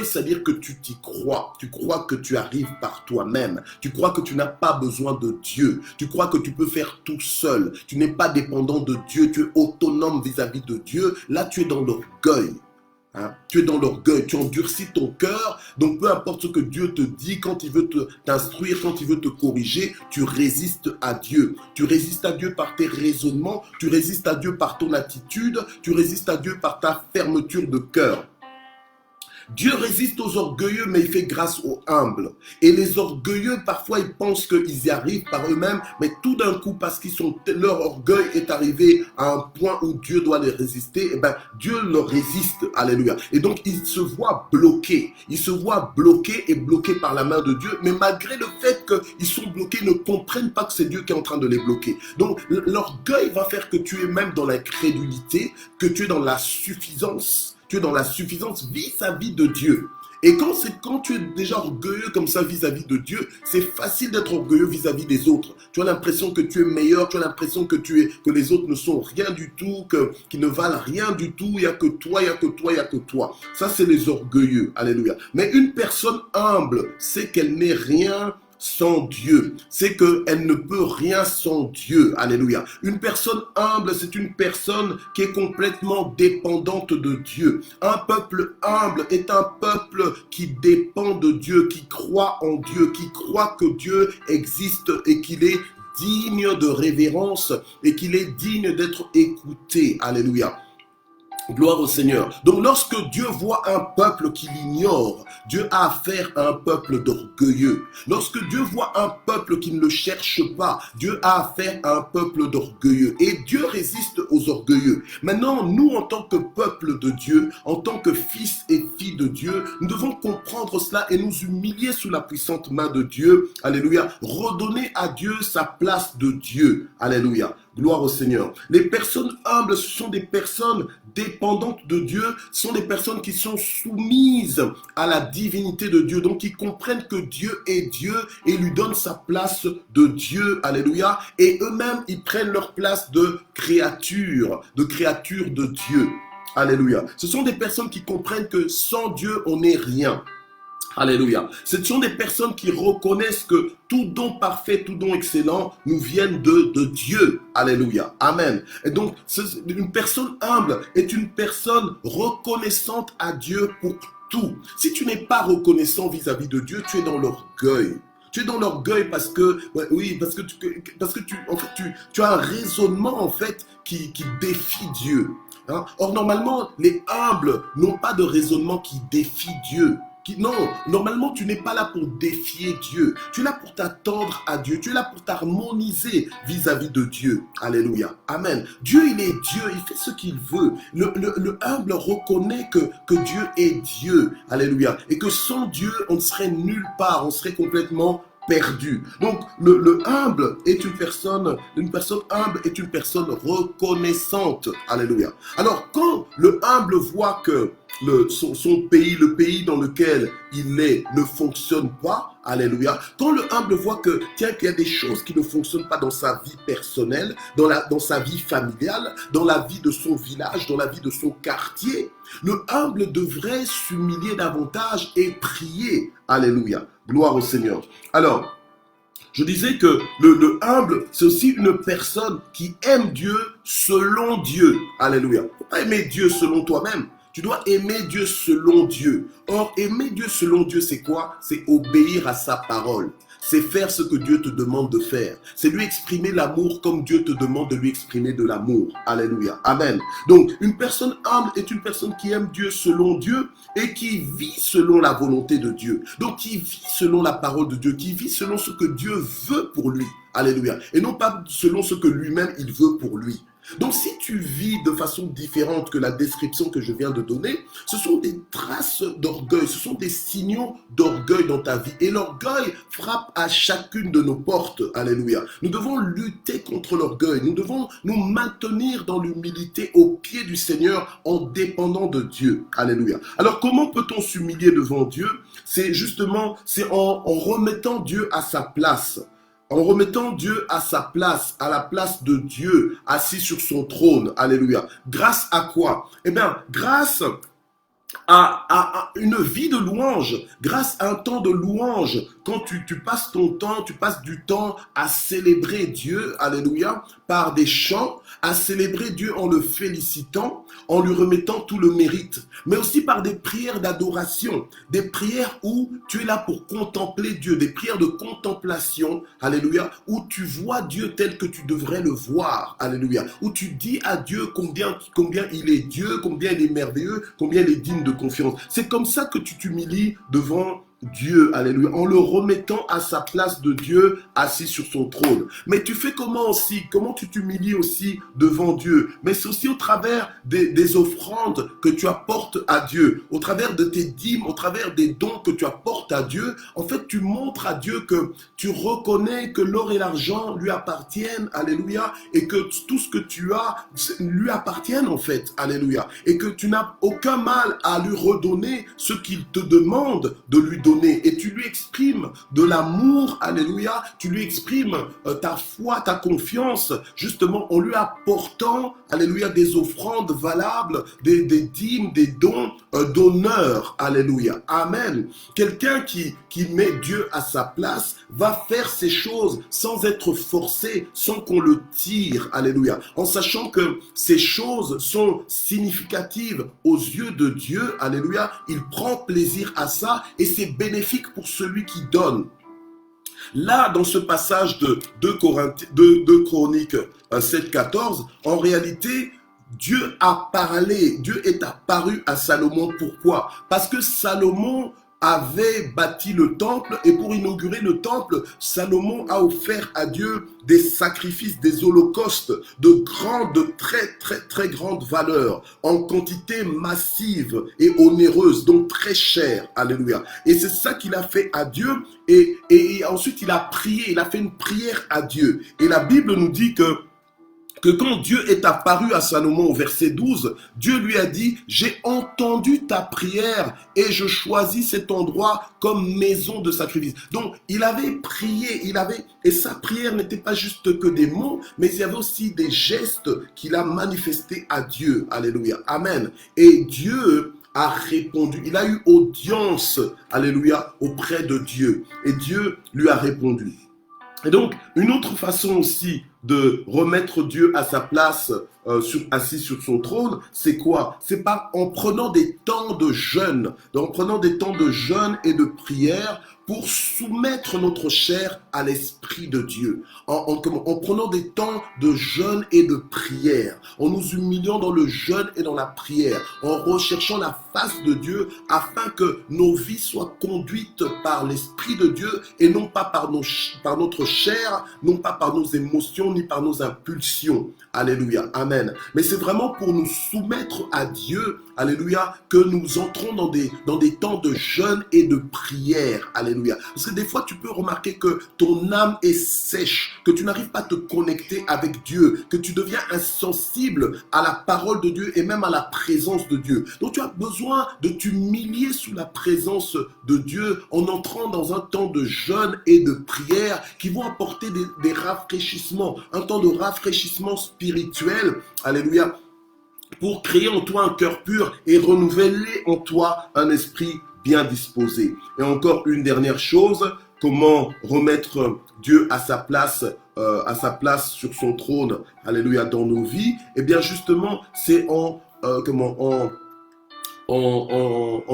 c'est-à-dire que tu t'y crois, tu crois que tu arrives par toi-même, tu crois que tu n'as pas besoin de Dieu, tu crois que tu peux faire tout seul, tu n'es pas dépendant de Dieu, tu es autonome vis-à-vis de Dieu, là tu es dans l'orgueil. Tu es dans l'orgueil, tu endurcis ton cœur, donc peu importe ce que Dieu te dit, quand il veut t'instruire, quand il veut te corriger, tu résistes à Dieu. Tu résistes à Dieu par tes raisonnements, tu résistes à Dieu par ton attitude, tu résistes à Dieu par ta fermeture de cœur. Dieu résiste aux orgueilleux, mais il fait grâce aux humbles. Et les orgueilleux, parfois, ils pensent qu'ils y arrivent par eux-mêmes, mais tout d'un coup, parce leur orgueil est arrivé à un point où Dieu doit les résister, et ben, Dieu leur résiste. Alléluia. Et donc, ils se voient bloqués. Ils se voient bloqués et bloqués par la main de Dieu, mais malgré le fait qu'ils sont bloqués, ils ne comprennent pas que c'est Dieu qui est en train de les bloquer. Donc, l'orgueil va faire que tu es même dans l'incrédulité, que tu es dans la suffisance. Tu es dans la suffisance vis-à-vis de Dieu. Et quand tu es déjà orgueilleux comme ça vis-à-vis de Dieu, c'est facile d'être orgueilleux vis-à-vis des autres. Tu as l'impression que tu es meilleur, tu as l'impression que les autres ne sont rien du tout, qu'ils ne valent rien du tout, il n'y a que toi, il n'y a que toi, il n'y a que toi. Ça, c'est les orgueilleux. Alléluia. Mais une personne humble sait qu'elle n'est rien sans Dieu, c'est qu'elle ne peut rien sans Dieu. Alléluia. Une personne humble, c'est une personne qui est complètement dépendante de Dieu. Un peuple humble est un peuple qui dépend de Dieu, qui croit en Dieu, qui croit que Dieu existe et qu'il est digne de révérence et qu'il est digne d'être écouté. Alléluia. Gloire au Seigneur. Donc lorsque Dieu voit un peuple qui l'ignore, Dieu a affaire à un peuple d'orgueilleux. Lorsque Dieu voit un peuple qui ne le cherche pas, Dieu a affaire à un peuple d'orgueilleux. Et Dieu résiste aux orgueilleux. Maintenant, nous en tant que peuple de Dieu, en tant que fils et filles de Dieu, nous devons comprendre cela et nous humilier sous la puissante main de Dieu. Alléluia. Redonner à Dieu sa place de Dieu. Alléluia. Gloire au Seigneur. Les personnes humbles, ce sont des personnes dépendantes de Dieu, ce sont des personnes qui sont soumises à la divinité de Dieu, donc qui comprennent que Dieu est Dieu et lui donnent sa place de Dieu. Alléluia. Et eux-mêmes, ils prennent leur place de créature de Dieu. Alléluia. Ce sont des personnes qui comprennent que sans Dieu, on n'est rien. Alléluia. Ce sont des personnes qui reconnaissent que tout don parfait, tout don excellent nous viennent de Dieu. Alléluia. Amen. Et donc, une personne humble est une personne reconnaissante à Dieu pour tout. Si tu n'es pas reconnaissant vis-à-vis de Dieu, tu es dans l'orgueil. Tu es dans l'orgueil parce que tu as un raisonnement en fait qui défie Dieu. Or, normalement, les humbles n'ont pas de raisonnement qui défie Dieu. Non, normalement, tu n'es pas là pour défier Dieu. Tu es là pour t'attendre à Dieu. Tu es là pour t'harmoniser vis-à-vis de Dieu. Alléluia. Amen. Dieu, il est Dieu. Il fait ce qu'il veut. Le humble reconnaît que Dieu est Dieu. Alléluia. Et que sans Dieu, on ne serait nulle part. On serait complètement perdu. Donc, le humble est une personne humble est une personne reconnaissante. Alléluia. Alors, quand le humble voit que son pays, le pays dans lequel il est, ne fonctionne pas, alléluia. Quand le humble voit qu'il y a des choses qui ne fonctionnent pas dans sa vie personnelle, dans sa vie familiale, dans la vie de son village, dans la vie de son quartier, le humble devrait s'humilier davantage et prier. Alléluia. Gloire au Seigneur. Alors, je disais que le humble, c'est aussi une personne qui aime Dieu selon Dieu. Alléluia. Il ne faut pas aimer Dieu selon toi-même. Tu dois aimer Dieu selon Dieu. Or, aimer Dieu selon Dieu, c'est quoi? C'est obéir à sa parole. C'est faire ce que Dieu te demande de faire. C'est lui exprimer l'amour comme Dieu te demande de lui exprimer de l'amour. Alléluia. Amen. Donc, une personne humble est une personne qui aime Dieu selon Dieu et qui vit selon la volonté de Dieu. Donc, qui vit selon la parole de Dieu, qui vit selon ce que Dieu veut pour lui. Alléluia. Et non pas selon ce que lui-même il veut pour lui. Donc si tu vis de façon différente que la description que je viens de donner, ce sont des traces d'orgueil, ce sont des signaux d'orgueil dans ta vie. Et l'orgueil frappe à chacune de nos portes. Alléluia. Nous devons lutter contre l'orgueil. Nous devons nous maintenir dans l'humilité au pied du Seigneur en dépendant de Dieu. Alléluia. Alors comment peut-on s'humilier devant Dieu? C'est en remettant Dieu à sa place. En remettant Dieu à sa place, à la place de Dieu, assis sur son trône. Alléluia. Grâce à quoi? Eh bien, grâce à une vie de louange, grâce à un temps de louange, quand tu passes ton temps, tu passes du temps à célébrer Dieu, alléluia, par des chants, à célébrer Dieu en le félicitant, en lui remettant tout le mérite, mais aussi par des prières d'adoration, des prières où tu es là pour contempler Dieu, des prières de contemplation, alléluia, où tu vois Dieu tel que tu devrais le voir, alléluia, où tu dis à Dieu combien il est Dieu, combien il est merveilleux, combien il est digne de confiance. C'est comme ça que tu t'humilies devant Dieu, alléluia, en le remettant à sa place de Dieu, assis sur son trône. Mais tu fais comment tu t'humilies aussi devant Dieu? Mais c'est aussi au travers des offrandes que tu apportes à Dieu, au travers de tes dîmes, au travers des dons que tu apportes à Dieu. En fait, tu montres à Dieu que tu reconnais que l'or et l'argent lui appartiennent, alléluia, et que tout ce que tu as lui appartiennent en fait, alléluia, et que tu n'as aucun mal à lui redonner ce qu'il te demande de lui donner. Et tu lui exprimes de l'amour, alléluia, tu lui exprimes ta foi, ta confiance, justement en lui apportant, alléluia, des offrandes valables, des dîmes, des dons d'honneur, alléluia, amen. Quelqu'un qui met Dieu à sa place va faire ces choses sans être forcé, sans qu'on le tire, alléluia, en sachant que ces choses sont significatives aux yeux de Dieu, alléluia, il prend plaisir à ça et c'est bénéfique pour celui qui donne. Là, dans ce passage de 2 Chroniques 7,14, en réalité, Dieu est apparu à Salomon. Pourquoi? Parce que Salomon avait bâti le temple et pour inaugurer le temple, Salomon a offert à Dieu des sacrifices, des holocaustes de très grande valeur, en quantité massive et onéreuse, donc très chère. Alléluia. Et c'est ça qu'il a fait à Dieu et ensuite il a prié, il a fait une prière à Dieu. Et la Bible nous dit que quand Dieu est apparu à Salomon au verset 12, Dieu lui a dit « J'ai entendu ta prière et je choisis cet endroit comme maison de sacrifice. » Donc, il avait prié, et sa prière n'était pas juste que des mots, mais il y avait aussi des gestes qu'il a manifestés à Dieu. Alléluia. Amen. Et Dieu a répondu. Il a eu audience, alléluia, auprès de Dieu. Et Dieu lui a répondu. Et donc, une autre façon aussi de remettre Dieu à sa place, assis sur son trône, c'est quoi? C'est en prenant des temps de jeûne, en prenant des temps de jeûne et de prière pour soumettre notre chair à l'Esprit de Dieu, en prenant des temps de jeûne et de prière, en nous humiliant dans le jeûne et dans la prière, en recherchant la face de Dieu afin que nos vies soient conduites par l'Esprit de Dieu et non pas par notre chair, non pas par nos émotions ni par nos impulsions. Alléluia, amen. Mais c'est vraiment pour nous soumettre à Dieu, alléluia, que nous entrons dans des temps de jeûne et de prière. Alléluia. Parce que des fois, tu peux remarquer que ton âme est sèche, que tu n'arrives pas à te connecter avec Dieu, que tu deviens insensible à la parole de Dieu et même à la présence de Dieu. Donc, tu as besoin de t'humilier sous la présence de Dieu en entrant dans un temps de jeûne et de prière qui vont apporter des rafraîchissements, un temps de rafraîchissement spirituel. Alléluia. Pour créer en toi un cœur pur et renouveler en toi un esprit bien disposé. Et encore une dernière chose, comment remettre Dieu à sa place sur son trône, alléluia, dans nos vies? Eh bien justement, c'est en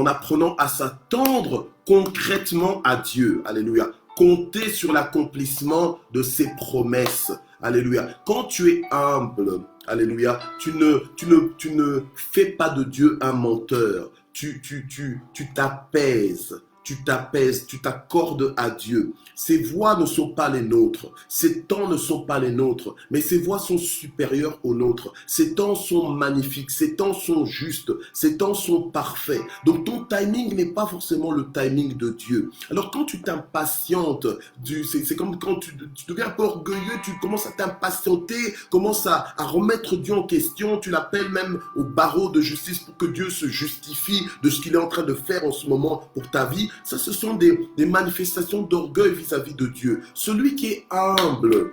apprenant à s'attendre concrètement à Dieu, alléluia. Compter sur l'accomplissement de ses promesses, alléluia. Quand tu es humble, alléluia, tu ne fais pas de Dieu un menteur. Tu t'apaises, tu t'apaises, tu t'accordes à Dieu. Ces voies ne sont pas les nôtres, ces temps ne sont pas les nôtres, mais ces voies sont supérieures aux nôtres. Ces temps sont magnifiques, ces temps sont justes, ces temps sont parfaits. Donc ton timing n'est pas forcément le timing de Dieu. Alors quand tu t'impatientes, c'est comme quand tu deviens un peu orgueilleux, tu commences à t'impatienter, commences à remettre Dieu en question, tu l'appelles même au barreau de justice pour que Dieu se justifie de ce qu'il est en train de faire en ce moment pour ta vie. Ça, ce sont des manifestations d'orgueil vis-à-vis de Dieu. Celui qui est humble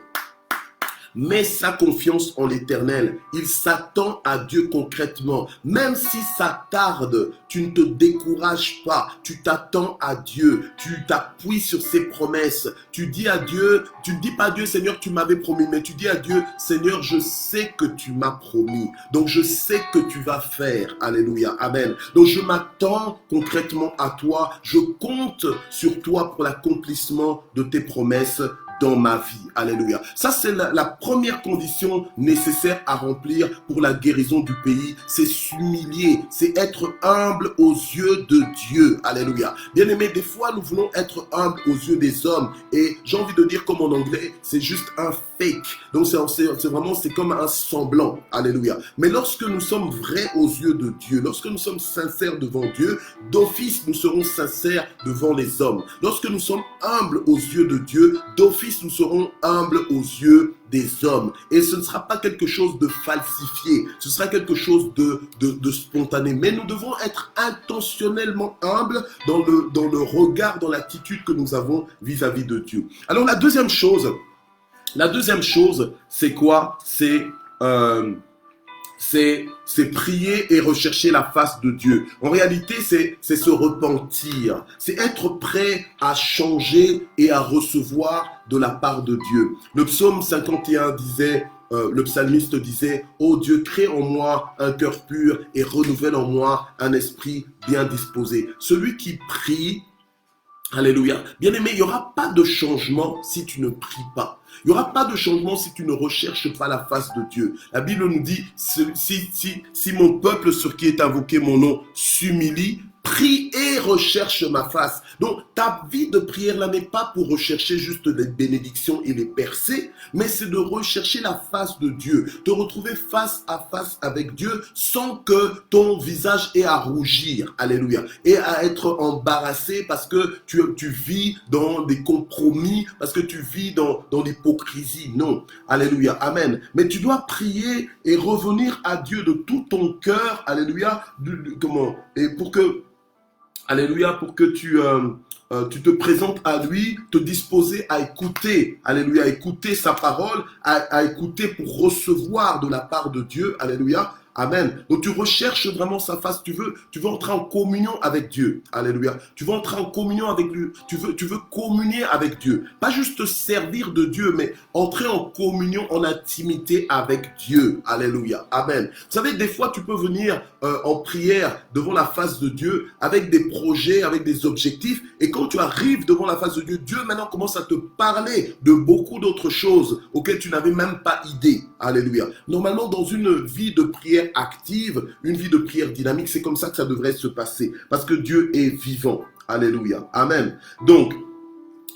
met sa confiance en l'Éternel. Il s'attend à Dieu concrètement. Même si ça tarde, tu ne te décourages pas. Tu t'attends à Dieu. Tu t'appuies sur ses promesses. Tu dis à Dieu, tu ne dis pas à Dieu, Seigneur, tu m'avais promis, mais tu dis à Dieu, Seigneur, je sais que tu m'as promis. Donc je sais que tu vas faire. Alléluia. Amen. Donc je m'attends concrètement à toi. Je compte sur toi pour l'accomplissement de tes promesses dans ma vie. Alléluia. Ça, c'est la première condition nécessaire à remplir pour la guérison du pays. C'est s'humilier, c'est être humble aux yeux de Dieu. Alléluia. Bien aimé, des fois, nous voulons être humbles aux yeux des hommes. Et j'ai envie de dire comme en anglais, c'est juste un fake. Donc, c'est comme un semblant. Alléluia. Mais lorsque nous sommes vrais aux yeux de Dieu, lorsque nous sommes sincères devant Dieu, d'office, nous serons sincères devant les hommes. Lorsque nous sommes humbles aux yeux de Dieu, d'office, nous serons humbles aux yeux des hommes. Et ce ne sera pas quelque chose de falsifié, ce sera quelque chose de spontané. Mais nous devons être intentionnellement humbles dans le regard, dans l'attitude que nous avons vis-à-vis de Dieu. Alors la deuxième chose, c'est quoi? C'est prier et rechercher la face de Dieu. En réalité, c'est se repentir. C'est être prêt à changer et à recevoir de la part de Dieu. Le psaume 51 disait, le psalmiste disait, « Ô Dieu, crée en moi un cœur pur et renouvelle en moi un esprit bien disposé. » Celui qui prie, alléluia. Bien aimé, il n'y aura pas de changement si tu ne pries pas. Il n'y aura pas de changement si tu ne recherches pas la face de Dieu. La Bible nous dit, si mon peuple sur qui est invoqué mon nom s'humilie, prie et recherche ma face. Donc, ta vie de prière là n'est pas pour rechercher juste les bénédictions et les percées, mais c'est de rechercher la face de Dieu, te retrouver face à face avec Dieu sans que ton visage ait à rougir, alléluia, et à être embarrassé parce que tu vis dans des compromis, parce que tu vis dans l'hypocrisie. Non, alléluia, amen. Mais tu dois prier et revenir à Dieu de tout ton cœur, alléluia, et pour que tu te présentes à lui, te disposer à écouter, alléluia, à écouter sa parole, à écouter pour recevoir de la part de Dieu, alléluia, amen. Donc tu recherches vraiment sa face, tu veux entrer en communion avec Dieu, alléluia, tu veux entrer en communion avec lui, tu veux communier avec Dieu, pas juste te servir de Dieu, mais entrer en communion, en intimité avec Dieu, alléluia, amen. Vous savez, des fois tu peux venir en prière devant la face de Dieu avec des projets, avec des objectifs, et quand tu arrives devant la face de Dieu, Dieu maintenant commence à te parler de beaucoup d'autres choses auxquelles tu n'avais même pas idée, alléluia. Normalement, dans une vie de prière active, une vie de prière dynamique, c'est comme ça que ça devrait se passer, parce que Dieu est vivant, alléluia, amen. Donc,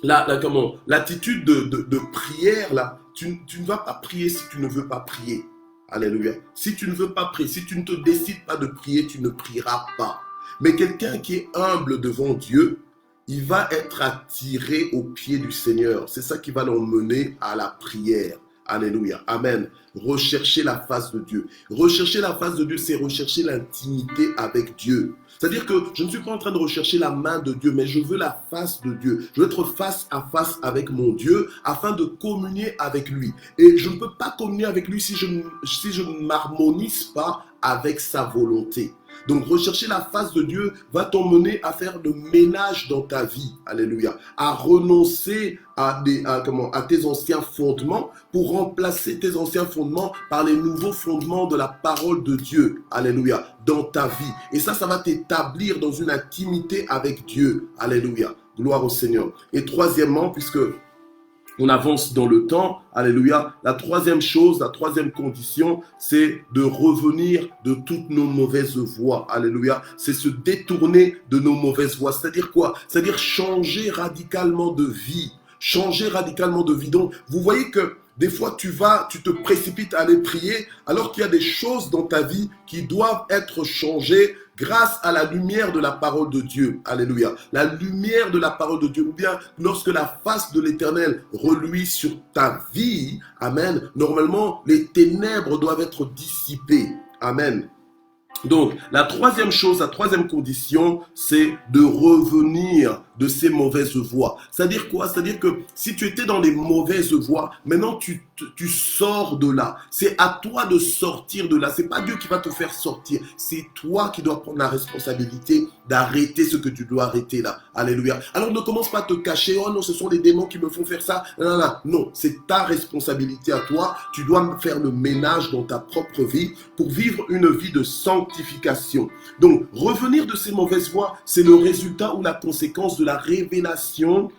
l'attitude de prière, là, tu ne vas pas prier si tu ne veux pas prier. Alléluia. Si tu ne veux pas prier, si tu ne te décides pas de prier, tu ne prieras pas. Mais quelqu'un qui est humble devant Dieu, il va être attiré aux pieds du Seigneur. C'est ça qui va l'emmener à la prière. Alléluia. Amen. Rechercher la face de Dieu. Rechercher la face de Dieu, c'est rechercher l'intimité avec Dieu. C'est-à-dire que je ne suis pas en train de rechercher la main de Dieu, mais je veux la face de Dieu. Je veux être face à face avec mon Dieu afin de communier avec lui. Et je ne peux pas communier avec lui si je ne m'harmonise pas avec sa volonté. Donc rechercher la face de Dieu va t'emmener à faire le ménage dans ta vie, alléluia, à renoncer à tes anciens fondements pour remplacer tes anciens fondements par les nouveaux fondements de la parole de Dieu, alléluia, dans ta vie. Et ça va t'établir dans une intimité avec Dieu, alléluia, gloire au Seigneur. Et troisièmement, puisque on avance dans le temps, alléluia. La troisième chose, la troisième condition, c'est de revenir de toutes nos mauvaises voies, alléluia. C'est se détourner de nos mauvaises voies. C'est-à-dire quoi? C'est-à-dire changer radicalement de vie. Changer radicalement de vie. Donc, vous voyez que des fois, tu te précipites à aller prier alors qu'il y a des choses dans ta vie qui doivent être changées grâce à la lumière de la parole de Dieu. Alléluia. La lumière de la parole de Dieu. Ou bien lorsque la face de l'Éternel reluit sur ta vie, amen, normalement, les ténèbres doivent être dissipées. Amen. Donc, la troisième chose, la troisième condition, c'est de revenir de ces mauvaises voies. C'est-à-dire quoi? C'est-à-dire que si tu étais dans les mauvaises voies, maintenant tu sors de là. C'est à toi de sortir de là. C'est pas Dieu qui va te faire sortir. C'est toi qui dois prendre la responsabilité d'arrêter ce que tu dois arrêter là. Alléluia. Alors ne commence pas à te cacher. Oh non, ce sont les démons qui me font faire ça. Non, non, non. Non, c'est ta responsabilité à toi. Tu dois faire le ménage dans ta propre vie pour vivre une vie de sanctification. Donc, revenir de ces mauvaises voies, c'est le résultat ou la conséquence de la révélation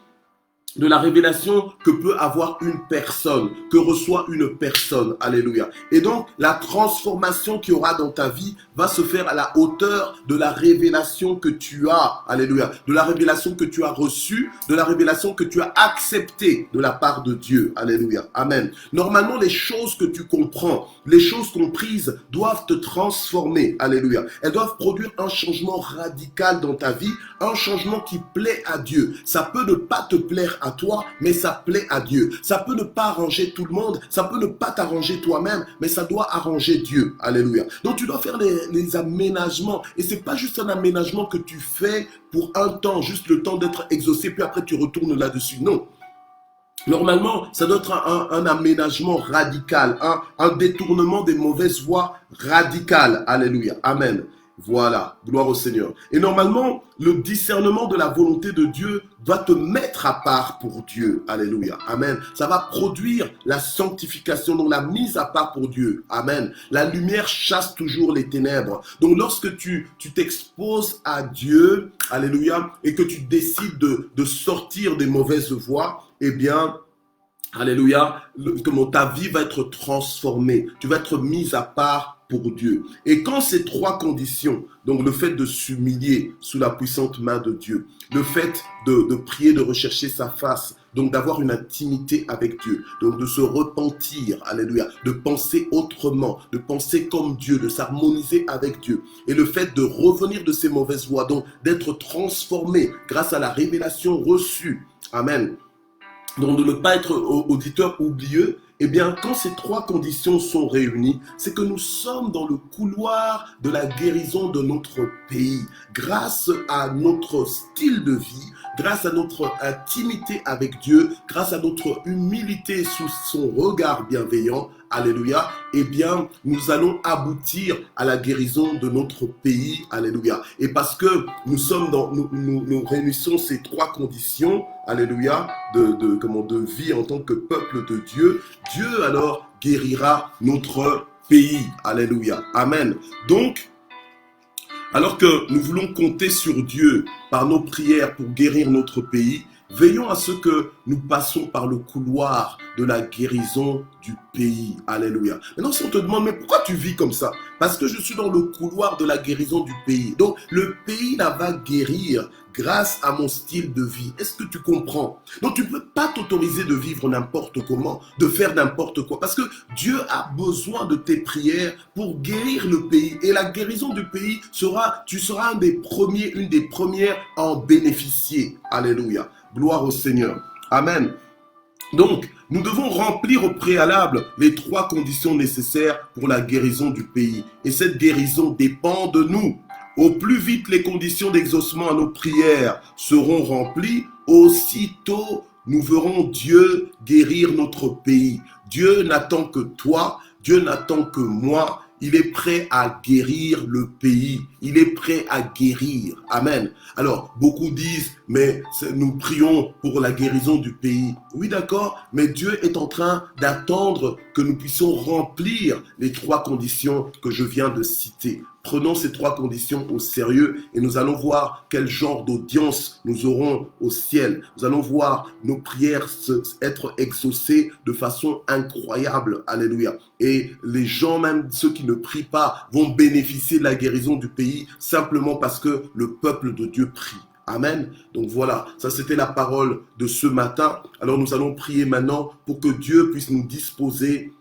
que peut avoir une personne, que reçoit une personne. Alléluia. Et donc, la transformation qu'il y aura dans ta vie va se faire à la hauteur de la révélation que tu as. Alléluia. De la révélation que tu as reçue, de la révélation que tu as acceptée de la part de Dieu. Alléluia. Amen. Normalement, les choses que tu comprends, les choses comprises doivent te transformer. Alléluia. Elles doivent produire un changement radical dans ta vie, un changement qui plaît à Dieu. Ça peut ne pas te plaire à toi, mais ça plaît à Dieu. Ça peut ne pas arranger tout le monde, ça peut ne pas t'arranger toi-même, mais ça doit arranger Dieu. Alléluia. Donc tu dois faire les aménagements. Et c'est pas juste un aménagement que tu fais pour un temps, juste le temps d'être exaucé, puis après tu retournes là-dessus. Non. Normalement, ça doit être un aménagement radical, un détournement des mauvaises voies radicales. Alléluia. Amen. Voilà, gloire au Seigneur. Et normalement, le discernement de la volonté de Dieu va te mettre à part pour Dieu. Alléluia. Amen. Ça va produire la sanctification, donc la mise à part pour Dieu. Amen. La lumière chasse toujours les ténèbres. Donc lorsque tu t'exposes à Dieu, alléluia, et que tu décides de sortir des mauvaises voies, eh bien, alléluia, comment ta vie va être transformée. Tu vas être mise à part pour Dieu. Et quand ces trois conditions, donc le fait de s'humilier sous la puissante main de Dieu, le fait de prier, de rechercher sa face, donc d'avoir une intimité avec Dieu, donc de se repentir, alléluia, de penser autrement, de penser comme Dieu, de s'harmoniser avec Dieu, et le fait de revenir de ces mauvaises voies, donc d'être transformé grâce à la révélation reçue, amen, donc de ne pas être auditeur oublieux. Eh bien, quand ces trois conditions sont réunies, c'est que nous sommes dans le couloir de la guérison de notre pays. Grâce à notre style de vie, grâce à notre intimité avec Dieu, grâce à notre humilité sous son regard bienveillant, alléluia, eh bien, nous allons aboutir à la guérison de notre pays, alléluia. Et parce que nous réunissons ces trois conditions, alléluia, de vie en tant que peuple de Dieu, Dieu alors guérira notre pays, alléluia, amen. Donc, alors que nous voulons compter sur Dieu par nos prières pour guérir notre pays, veillons à ce que nous passons par le couloir de la guérison du pays. Alléluia. Maintenant, si on te demande, mais pourquoi tu vis comme ça? Parce que je suis dans le couloir de la guérison du pays. Donc, le pays là va guérir grâce à mon style de vie. Est-ce que tu comprends? Donc, tu ne peux pas t'autoriser de vivre n'importe comment, de faire n'importe quoi. Parce que Dieu a besoin de tes prières pour guérir le pays. Et la guérison du pays tu seras une des premières à en bénéficier. Alléluia. Gloire au Seigneur. Amen. Donc, nous devons remplir au préalable les trois conditions nécessaires pour la guérison du pays. Et cette guérison dépend de nous. Au plus vite les conditions d'exaucement à nos prières seront remplies, aussitôt nous verrons Dieu guérir notre pays. Dieu n'attend que toi, Dieu n'attend que moi. Il est prêt à guérir le pays. Il est prêt à guérir. Amen. Alors, beaucoup disent, mais nous prions pour la guérison du pays. Oui, d'accord, mais Dieu est en train d'attendre que nous puissions remplir les trois conditions que je viens de citer. Prenons ces 3 conditions au sérieux et nous allons voir quel genre d'audience nous aurons au ciel. Nous allons voir nos prières être exaucées de façon incroyable. Alléluia. Et les gens, même ceux qui ne prient pas, vont bénéficier de la guérison du pays simplement parce que le peuple de Dieu prie. Amen. Donc voilà, ça c'était la parole de ce matin. Alors nous allons prier maintenant pour que Dieu puisse nous disposer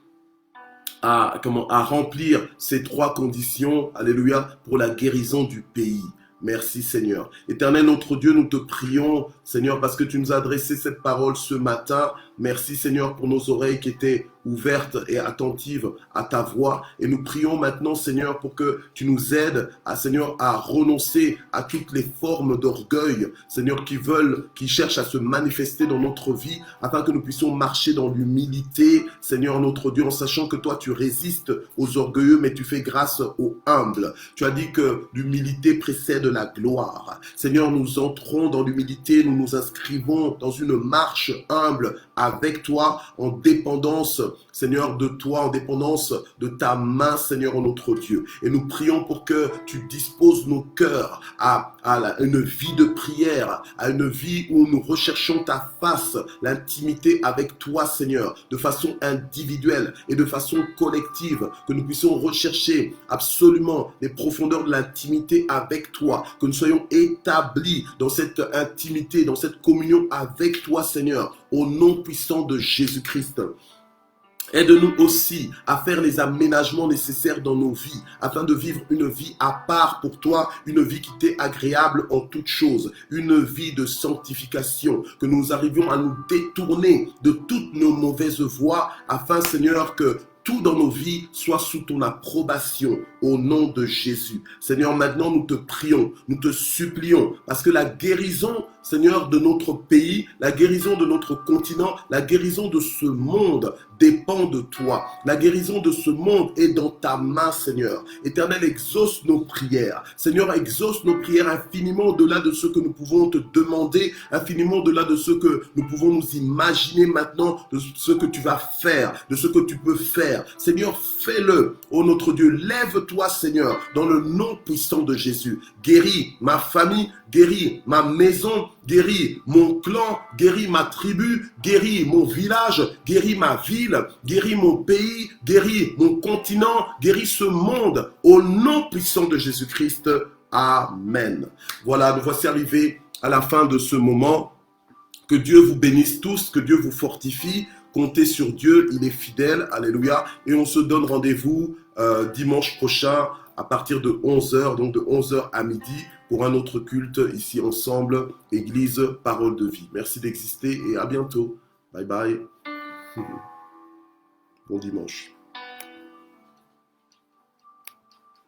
à remplir ces 3 conditions, alléluia, pour la guérison du pays. Merci Seigneur. Éternel notre Dieu, nous te prions, Seigneur, parce que tu nous as adressé cette parole ce matin. Merci Seigneur pour nos oreilles qui étaient ouvertes et attentives à ta voix. Et nous prions maintenant Seigneur pour que tu nous aides Seigneur, à renoncer à toutes les formes d'orgueil, Seigneur, qui cherchent à se manifester dans notre vie, afin que nous puissions marcher dans l'humilité, Seigneur notre Dieu, en sachant que toi tu résistes aux orgueilleux, mais tu fais grâce aux humbles. Tu as dit que l'humilité précède la gloire. Seigneur, nous entrons dans l'humilité, nous nous inscrivons dans une marche humble avec toi, en dépendance, Seigneur, de toi, en dépendance de ta main, Seigneur, notre Dieu. Et nous prions pour que tu disposes nos cœurs à une vie de prière, à une vie où nous recherchons ta face, l'intimité avec toi, Seigneur, de façon individuelle et de façon collective, que nous puissions rechercher absolument les profondeurs de l'intimité avec toi, que nous soyons établis dans cette intimité, dans cette communion avec toi, Seigneur, au nom puissant de Jésus-Christ. Aide-nous aussi à faire les aménagements nécessaires dans nos vies, afin de vivre une vie à part pour toi, une vie qui t'est agréable en toutes choses, une vie de sanctification, que nous arrivions à nous détourner de toutes nos mauvaises voies, afin, Seigneur, que tout dans nos vies soit sous ton approbation, au nom de Jésus. Seigneur, maintenant nous te prions, nous te supplions, parce que la guérison, Seigneur, de notre pays, la guérison de notre continent, la guérison de ce monde dépend de toi. La guérison de ce monde est dans ta main, Seigneur. Éternel, exauce nos prières. Seigneur, exauce nos prières infiniment au-delà de ce que nous pouvons te demander, infiniment au-delà de ce que nous pouvons nous imaginer maintenant, de ce que tu vas faire, de ce que tu peux faire. Seigneur, fais-le. Oh notre Dieu, lève-toi, Seigneur, dans le nom puissant de Jésus. Guéris ma famille, guéris ma maison, guéris mon clan, guéris ma tribu, guéris mon village, guéris ma ville, guéris mon pays, guéris mon continent, guéris ce monde, au nom puissant de Jésus-Christ. Amen. Voilà, nous voici arrivés à la fin de ce moment. Que Dieu vous bénisse tous, que Dieu vous fortifie. Comptez sur Dieu, il est fidèle. Alléluia. Et on se donne rendez-vous dimanche prochain à partir de 11h, donc de 11h à midi, pour un autre culte ici ensemble, Église Parole de Vie. Merci d'exister et à bientôt. Bye bye. Bon dimanche.